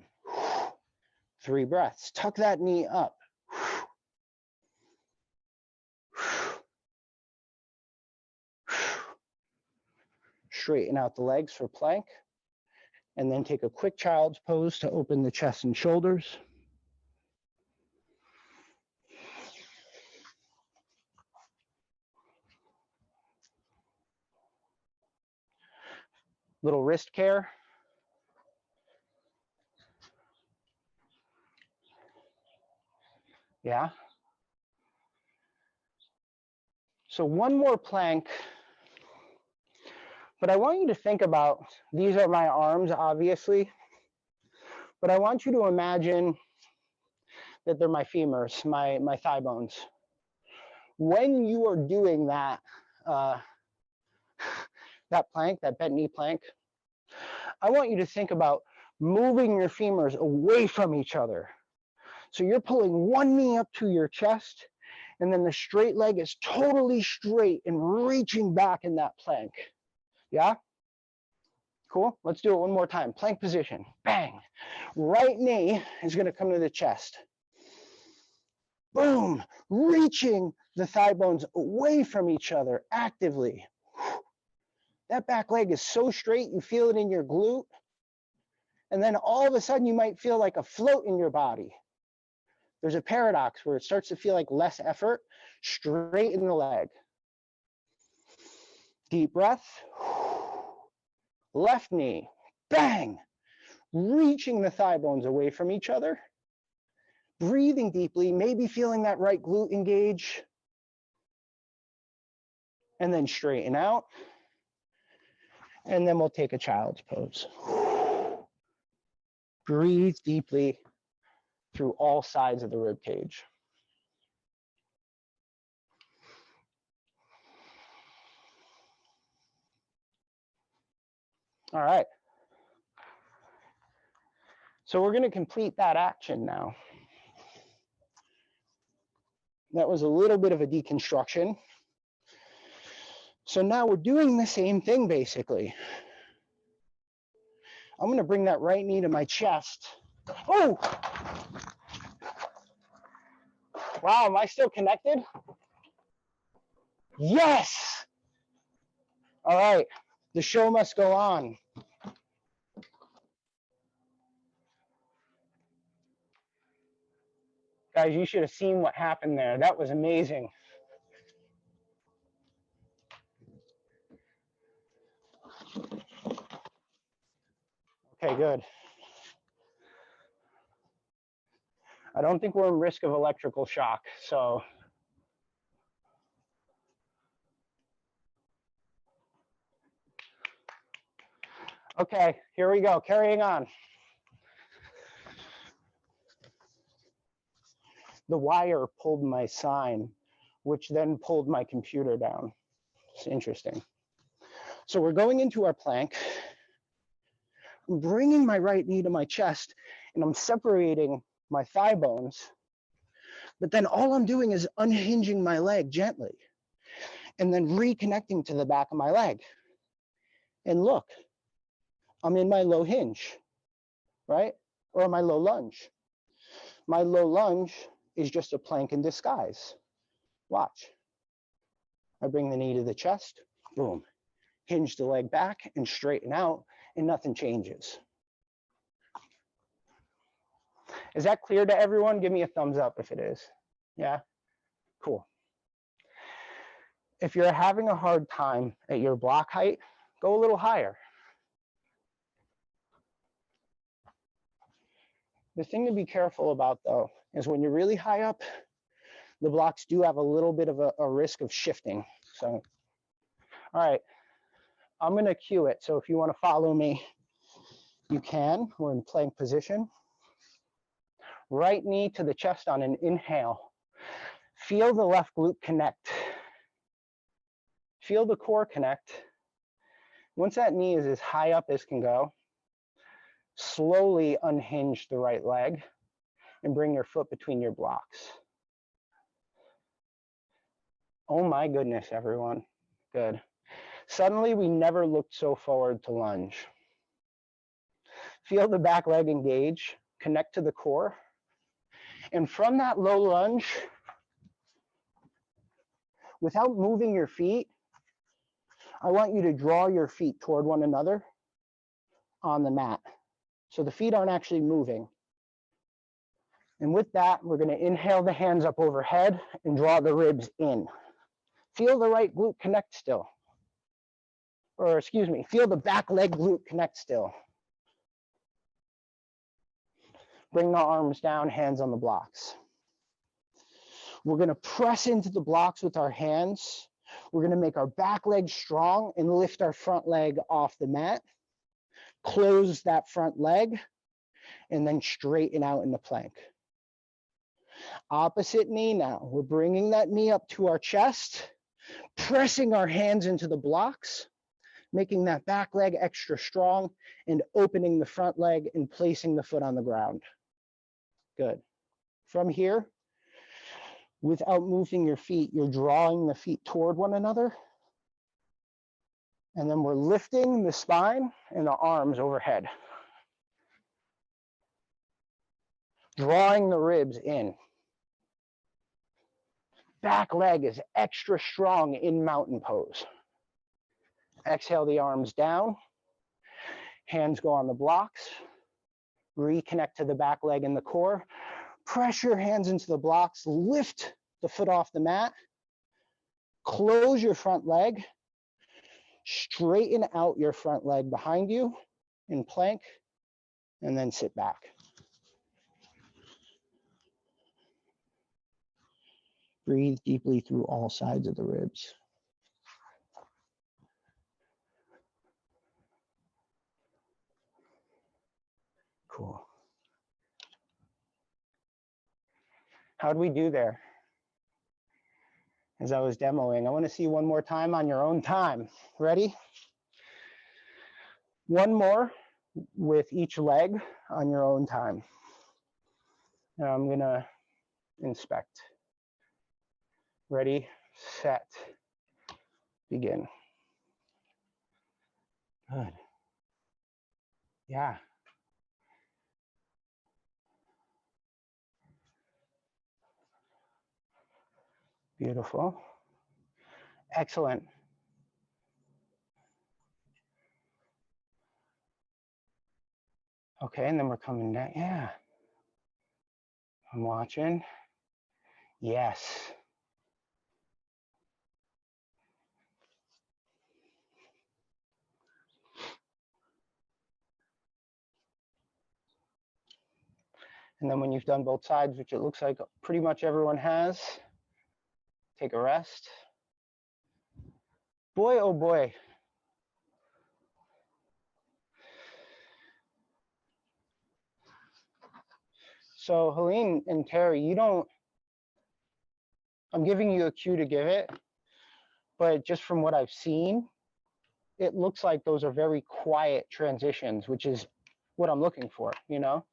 3 breaths. Tuck that knee up. Straighten out the legs for plank. And then take a quick child's pose to open the chest and shoulders. Little wrist care. Yeah. So one more plank. But I want you to think about, these are my arms, obviously. But I want you to imagine that they're my femurs, my thigh bones. When you are doing that, that plank, that bent knee plank, I want you to think about moving your femurs away from each other. So you're pulling one knee up to your chest, and then the straight leg is totally straight and reaching back in that plank. Yeah? Cool? Let's do it one more time. Plank position. Bang. Right knee is going to come to the chest. Boom. Reaching the thigh bones away from each other actively. That back leg is so straight, you feel it in your glute. And then all of a sudden, you might feel like a float in your body. There's a paradox where it starts to feel like less effort. Straighten the leg. Deep breath. Left knee, bang, reaching the thigh bones away from each other. Breathing deeply, maybe feeling that right glute engage. And then straighten out. And then we'll take a child's pose. Breathe deeply through all sides of the rib cage. All right. So we're going to complete that action now. That was a little bit of a deconstruction. So now we're doing the same thing, basically. I'm going to bring that right knee to my chest. Oh! Wow, am I still connected? Yes! All right, the show must go on. Guys, you should have seen what happened there. That was amazing. Okay, good. I don't think we're in risk of electrical shock, so. Okay, here we go, carrying on. The wire pulled my sign, which then pulled my computer down. It's interesting. So we're going into our plank. I'm bringing my right knee to my chest, and I'm separating my thigh bones. But then all I'm doing is unhinging my leg gently, and then reconnecting to the back of my leg. And look, I'm in my low hinge, right? Or my low lunge. My low lunge is just a plank in disguise. Watch. I bring the knee to the chest, boom. Hinge the leg back and straighten out, and nothing changes. Is that clear to everyone? Give me a thumbs up if it is. Yeah? Cool. If you're having a hard time at your block height, go a little higher. The thing to be careful about though is when you're really high up, the blocks do have a little bit of a risk of shifting. So, all right, I'm gonna cue it. So if you wanna follow me, you can. We're in plank position. Right knee to the chest on an inhale. Feel the left glute connect. Feel the core connect. Once that knee is as high up as can go, slowly unhinge the right leg and bring your foot between your blocks. Oh my goodness, everyone. Good. Suddenly, we never looked so forward to lunge. Feel the back leg engage, connect to the core. And from that low lunge, without moving your feet, I want you to draw your feet toward one another on the mat. So the feet aren't actually moving. And with that, we're going to inhale the hands up overhead and draw the ribs in. Feel the right glute connect still. Or excuse me, feel the back leg glute connect still. Bring the arms down, hands on the blocks. We're going to press into the blocks with our hands. We're going to make our back leg strong and lift our front leg off the mat. Close that front leg and then straighten out in the plank. Opposite knee now. We're bringing that knee up to our chest, pressing our hands into the blocks, making that back leg extra strong and opening the front leg and placing the foot on the ground. Good. From here, without moving your feet, you're drawing the feet toward one another. And then we're lifting the spine and the arms overhead. Drawing the ribs in. Back leg is extra strong in mountain pose. Exhale the arms down. Hands go on the blocks. Reconnect to the back leg and the core. Press your hands into the blocks. Lift the foot off the mat. Close your front leg. Straighten out your front leg behind you in plank. And then sit back. Breathe deeply through all sides of the ribs. Cool. How'd we do there? As I was demoing, I want to see one more time on your own time. Ready? One more with each leg on your own time. Now I'm gonna inspect. Ready, set, begin. Good. Yeah. Beautiful. Excellent. Okay, and then we're coming down. Yeah. I'm watching. Yes. And then when you've done both sides, which it looks like pretty much everyone has, take a rest. Boy, oh boy. So Helene and Terry, I'm giving you a cue to give it, but just from what I've seen, it looks like those are very quiet transitions, which is what I'm looking for, you know?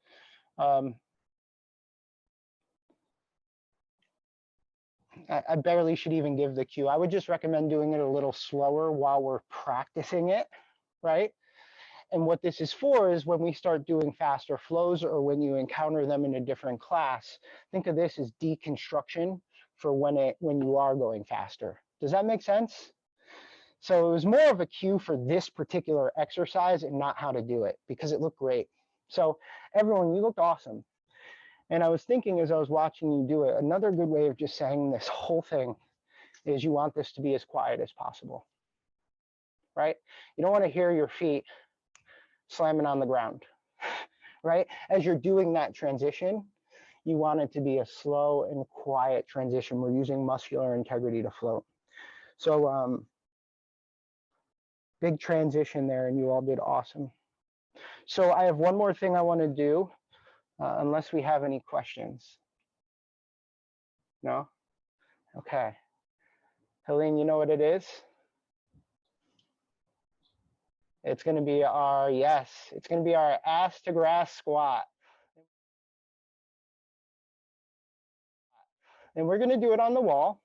I barely should even give the cue. I would just recommend doing it a little slower while we're practicing it, right? And what this is for is when we start doing faster flows or when you encounter them in a different class, think of this as deconstruction for when you are going faster. Does that make sense? So it was more of a cue for this particular exercise and not how to do it because it looked great. So everyone, you looked awesome. And I was thinking as I was watching you do it, another good way of just saying this whole thing is you want this to be as quiet as possible, right? You don't want to hear your feet slamming on the ground, right? As you're doing that transition, you want it to be a slow and quiet transition. We're using muscular integrity to float. So big transition there, and you all did awesome. So I have one more thing I want to do, unless we have any questions. No? Okay. Helene, you know what it is? It's going to be our, yes, it's going to be our ass to grass squat. And we're going to do it on the wall.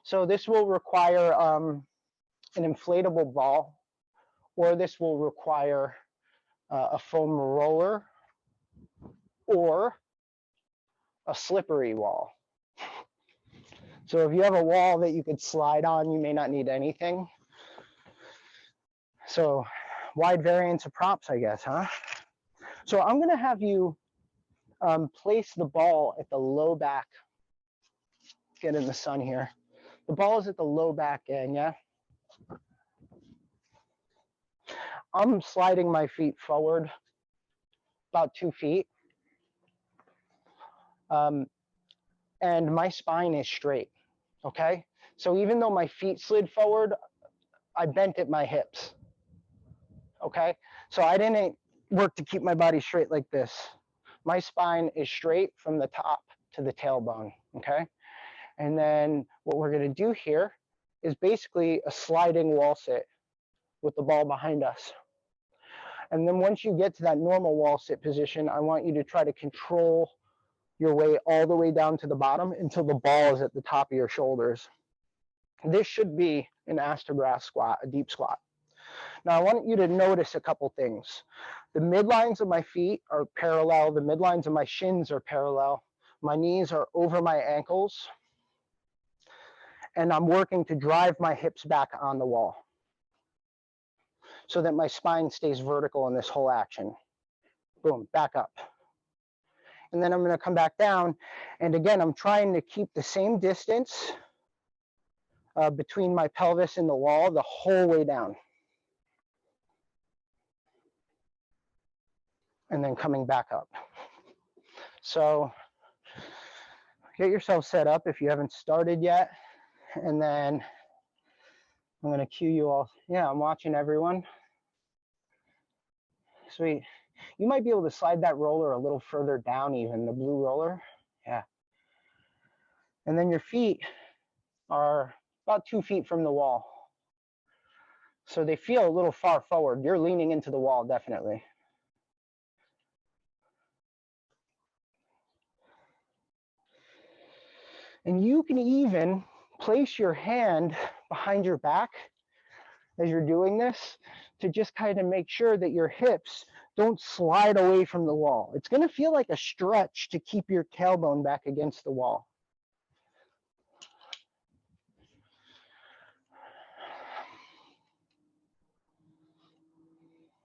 So this will require an inflatable ball, or this will require a foam roller, or a slippery wall. So if you have a wall that you could slide on, you may not need anything. So wide variance of props, I guess, huh? So I'm going to have you place the ball at the low back. Get in the sun here. The ball is at the low back end, yeah? I'm sliding my feet forward about 2 feet. And my spine is straight, okay? So even though my feet slid forward, I bent at my hips, okay? So I didn't work to keep my body straight like this. My spine is straight from the top to the tailbone, okay? And then what we're gonna do here is basically a sliding wall sit with the ball behind us. And then once you get to that normal wall sit position, I want you to try to control your way all the way down to the bottom until the ball is at the top of your shoulders. This should be an ass to grass squat, a deep squat. Now I want you to notice a couple things. The midlines of my feet are parallel. The midlines of my shins are parallel. My knees are over my ankles. And I'm working to drive my hips back on the wall so that my spine stays vertical in this whole action. Boom, back up. And then I'm going to come back down. And again, I'm trying to keep the same distance between my pelvis and the wall the whole way down. And then coming back up. So get yourself set up if you haven't started yet. And then I'm going to cue you all. Yeah, I'm watching everyone. Sweet. You might be able to slide that roller a little further down even, the blue roller. Yeah. And then your feet are about 2 feet from the wall. So they feel a little far forward. You're leaning into the wall, definitely. And you can even place your hand behind your back as you're doing this to just kind of make sure that your hips don't slide away from the wall. It's going to feel like a stretch to keep your tailbone back against the wall.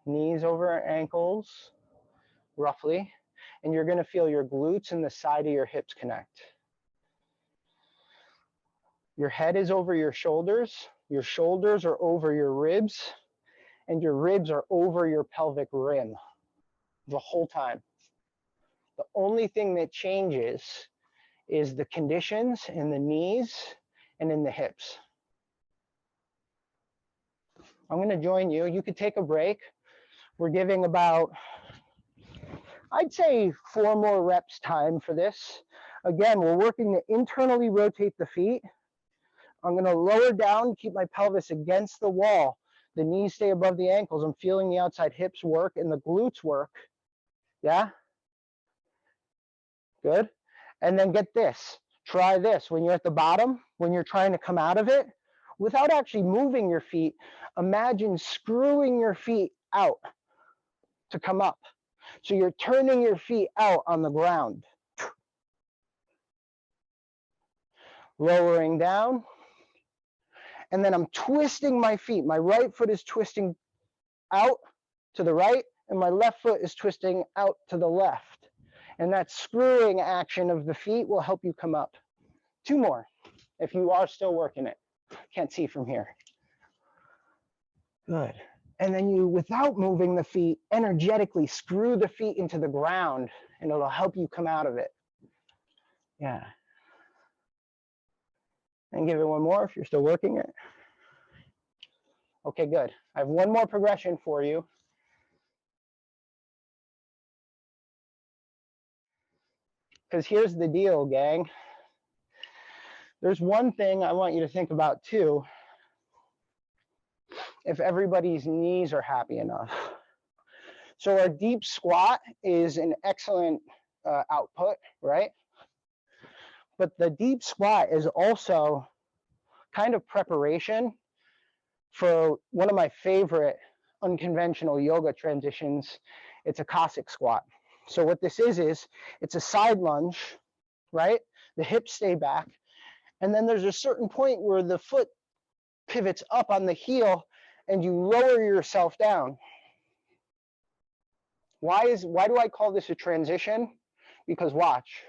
Knees over ankles, roughly, and you're going to feel your glutes and the side of your hips connect. Your head is over your shoulders are over your ribs, and your ribs are over your pelvic rim the whole time. The only thing that changes is the conditions in the knees and in the hips. I'm going to join you. You could take a break. We're giving about, I'd say 4 more reps time for this. Again, we're working to internally rotate the feet. I'm going to lower down, keep my pelvis against the wall. The knees stay above the ankles. I'm feeling the outside hips work and the glutes work. Yeah? Good. And then get this. Try this. When you're at the bottom, when you're trying to come out of it, without actually moving your feet, imagine screwing your feet out to come up. So you're turning your feet out on the ground. Lowering down. And then I'm twisting my feet. My right foot is twisting out to the right, and my left foot is twisting out to the left. And that screwing action of the feet will help you come up. 2 more, if you are still working it. Can't see from here. Good. And then you, without moving the feet, energetically screw the feet into the ground, and it'll help you come out of it. Yeah. And give it one more if you're still working it. Okay, good. I have one more progression for you. Because here's the deal, gang. There's one thing I want you to think about too, if everybody's knees are happy enough. So our deep squat is an excellent output, right? But the deep squat is also kind of preparation for one of my favorite unconventional yoga transitions. It's a cossack squat. So what this is it's a side lunge, right? The hips stay back. And then there's a certain point where the foot pivots up on the heel and you lower yourself down. Why do I call this a transition? Because watch.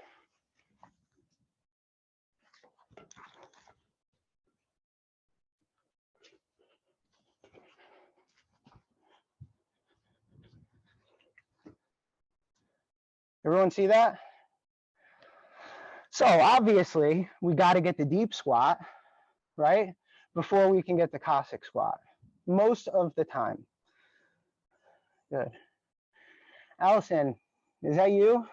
Everyone see that? So obviously we got to get the deep squat, right? Before we can get the cossack squat, most of the time. Good. Allison, is that you?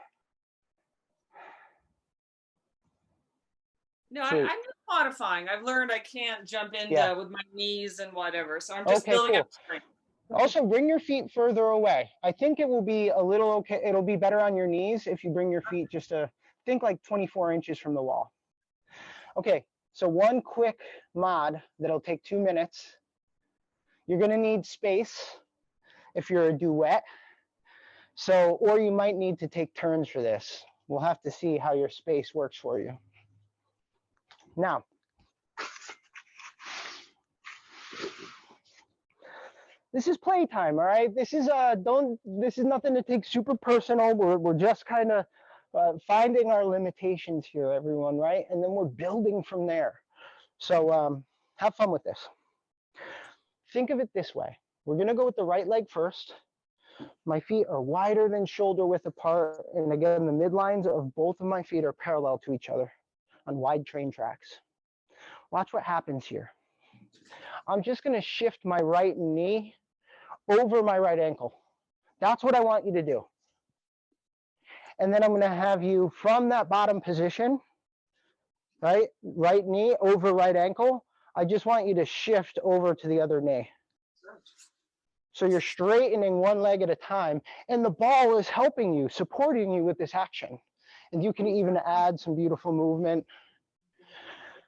No, I'm just modifying. I've learned I can't jump into with my knees and whatever. So I'm just building up strength. Also, bring your feet further away. I think it will be a little okay. It'll be better on your knees if you bring your feet just to think like 24 inches from the wall. Okay, so one quick mod that'll take 2 minutes. You're gonna need space if you're a duet. So, or you might need to take turns for this. We'll have to see how your space works for you. Now, this is playtime, all right? This is nothing to take super personal. We're just kind of finding our limitations here, everyone, right? And then we're building from there. So have fun with this. Think of it this way. We're gonna go with the right leg first. My feet are wider than shoulder width apart. And again, the midlines of both of my feet are parallel to each other on wide train tracks. Watch what happens here. I'm just gonna shift my right knee over my right ankle. That's what I want you to do. And then I'm gonna have you from that bottom position, right knee over right ankle. I just want you to shift over to the other knee. So you're straightening one leg at a time, and the ball is helping you, supporting you with this action. And you can even add some beautiful movement.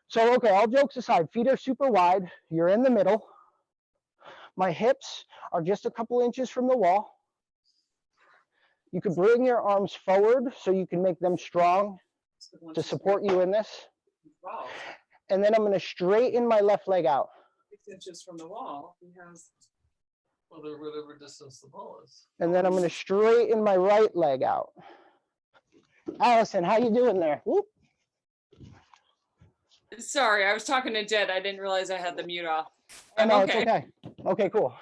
So, okay, all jokes aside, feet are super wide. You're in the middle. My hips are just a couple inches from the wall. You could bring your arms forward so you can make them strong to support you in this. Wow. And then I'm going to straighten my left leg out. 6 inches from the wall. He has, well, whatever distance the ball is. And then I'm going to straighten my right leg out. Allison, how you doing there? Whoop. Sorry, I was talking to Jed. I didn't realize I had the mute off. Oh, no, okay. It's okay. Okay, cool.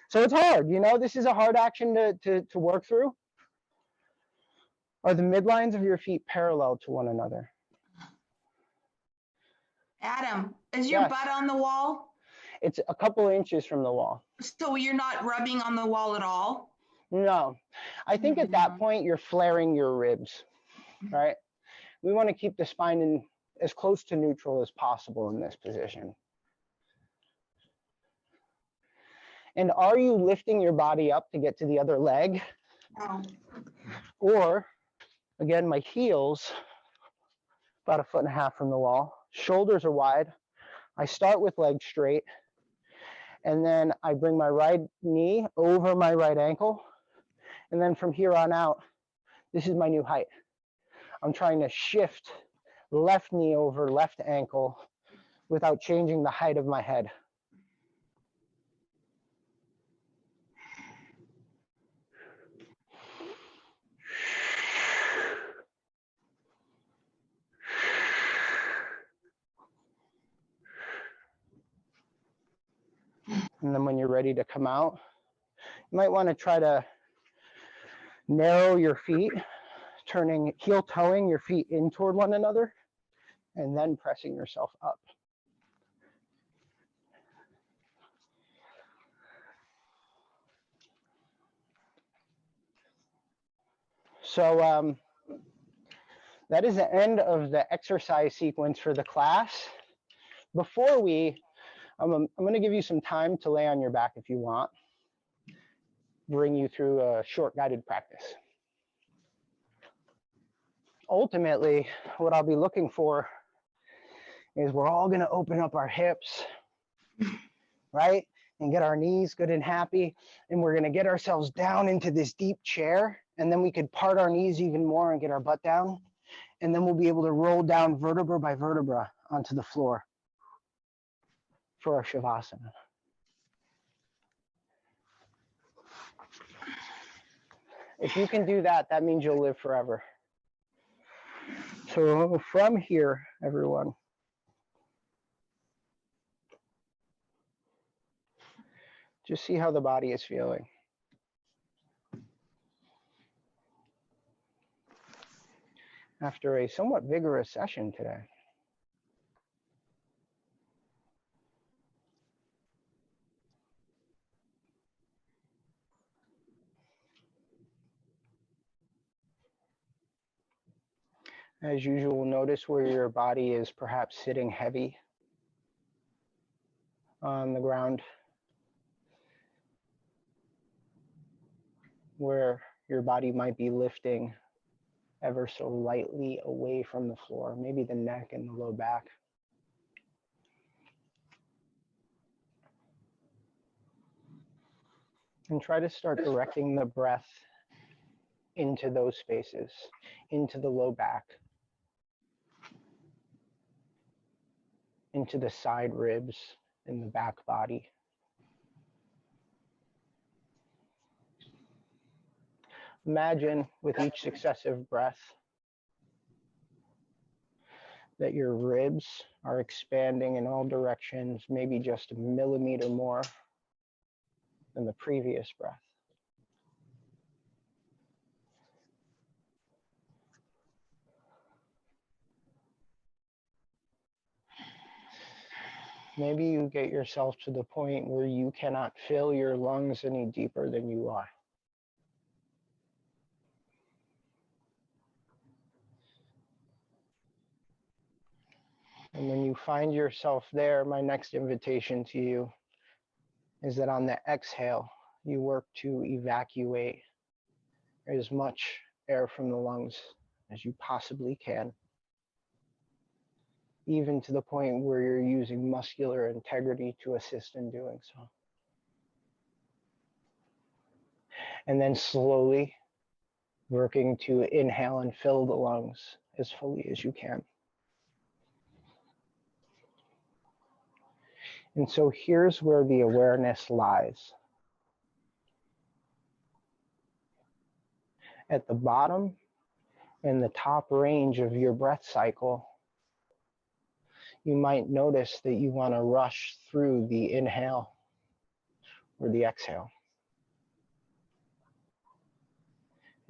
So it's hard, you know, this is a hard action to work through. Are the midlines of your feet parallel to one another? Adam, is your butt on the wall? It's a couple inches from the wall. So you're not rubbing on the wall at all? No. I think at that point, you're flaring your ribs, right? We want to keep the spine in as close to neutral as possible in this position. And are you lifting your body up to get to the other leg? No. Or, again, my heels, about 1.5 feet from the wall. Shoulders are wide. I start with legs straight. And then I bring my right knee over my right ankle. And then from here on out, this is my new height. I'm trying to shift left knee over left ankle without changing the height of my head. And then when you're ready to come out, you might want to try to narrow your feet, turning heel toeing your feet in toward one another, and then pressing yourself up. So that is the end of the exercise sequence for the class. Before I'm going to give you some time to lay on your back if you want, bring you through a short guided practice. Ultimately, what I'll be looking for is we're all going to open up our hips, right? And get our knees good and happy. And we're going to get ourselves down into this deep chair. And then we could part our knees even more and get our butt down. And then we'll be able to roll down vertebra by vertebra onto the floor for our Shavasana. If you can do that, that means you'll live forever. So from here, everyone, just see how the body is feeling. After a somewhat vigorous session today. As usual, notice where your body is perhaps sitting heavy on the ground, where your body might be lifting ever so lightly away from the floor, maybe the neck and the low back. And try to start directing the breath into those spaces, into the low back, into the side ribs in the back body. Imagine with each successive breath that your ribs are expanding in all directions, maybe just a millimeter more than the previous breath. Maybe you get yourself to the point where you cannot fill your lungs any deeper than you are. And when you find yourself there, my next invitation to you is that on the exhale, you work to evacuate as much air from the lungs as you possibly can, even to the point where you're using muscular integrity to assist in doing so. And then slowly working to inhale and fill the lungs as fully as you can. And so here's where the awareness lies. At the bottom and the top range of your breath cycle, you might notice that you want to rush through the inhale or the exhale.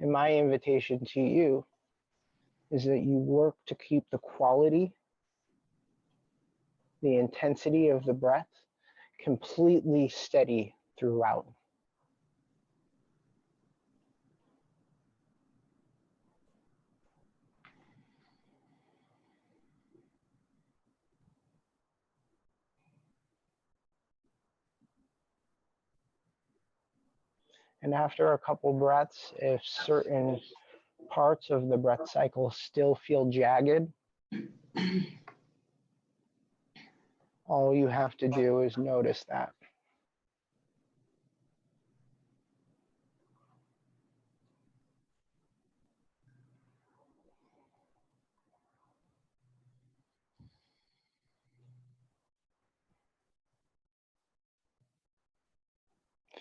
And my invitation to you is that you work to keep the quality, the intensity of the breath completely steady throughout. And after a couple breaths, if certain parts of the breath cycle still feel jagged, all you have to do is notice that.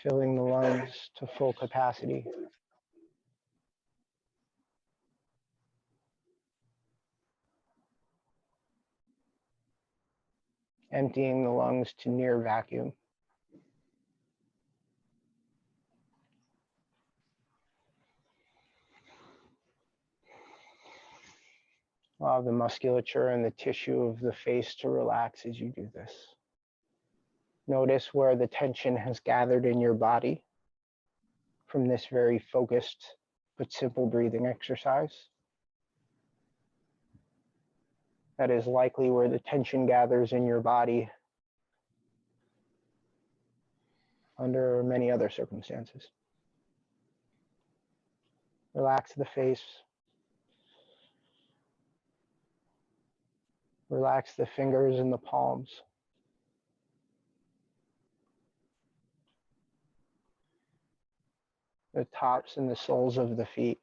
Filling the lungs to full capacity. Emptying the lungs to near vacuum. Allow the musculature and the tissue of the face to relax as you do this. Notice where the tension has gathered in your body from this very focused but simple breathing exercise. That is likely where the tension gathers in your body under many other circumstances. Relax the face. Relax the fingers and the palms. The tops and the soles of the feet.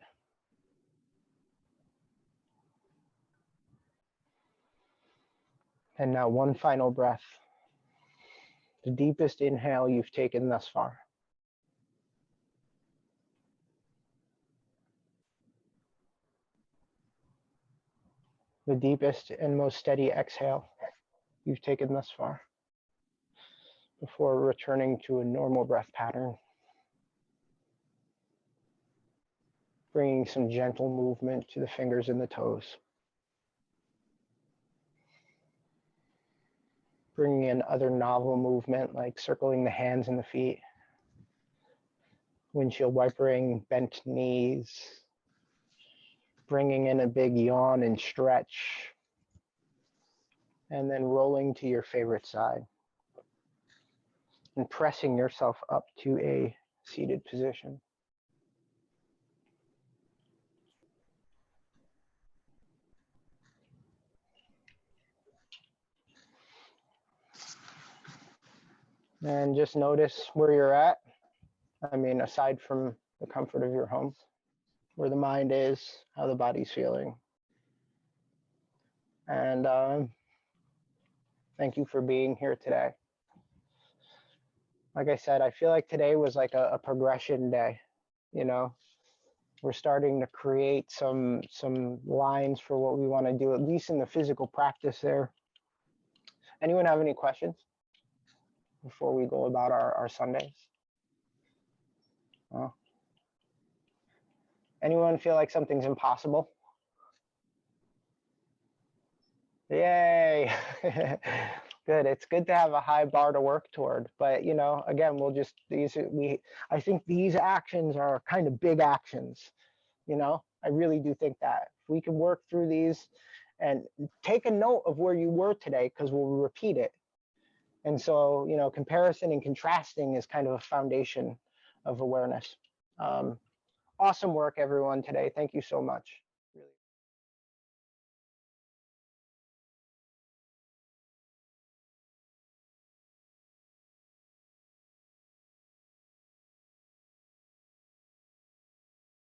And now one final breath. The deepest inhale you've taken thus far. The deepest and most steady exhale you've taken thus far before returning to a normal breath pattern. Bringing some gentle movement to the fingers and the toes. Bringing in other novel movement like circling the hands and the feet. Windshield wipering, bent knees. Bringing in a big yawn and stretch. And then rolling to your favorite side. And pressing yourself up to a seated position. And just notice where you're at. I mean, aside from the comfort of your home, where the mind is, how the body's feeling. And thank you for being here today. Like I said, I feel like today was like a progression day. You know, we're starting to create some lines for what we want to do, at least in the physical practice there. Anyone have any questions before we go about our Sundays? Oh. Anyone feel like something's impossible? Yay. Good. It's good to have a high bar to work toward, but you know, again, I think these actions are kind of big actions. You know, I really do think that if we can work through these and take a note of where you were today, because we'll repeat it. And so, you know, comparison and contrasting is kind of a foundation of awareness. Awesome work, everyone, today. Thank you so much.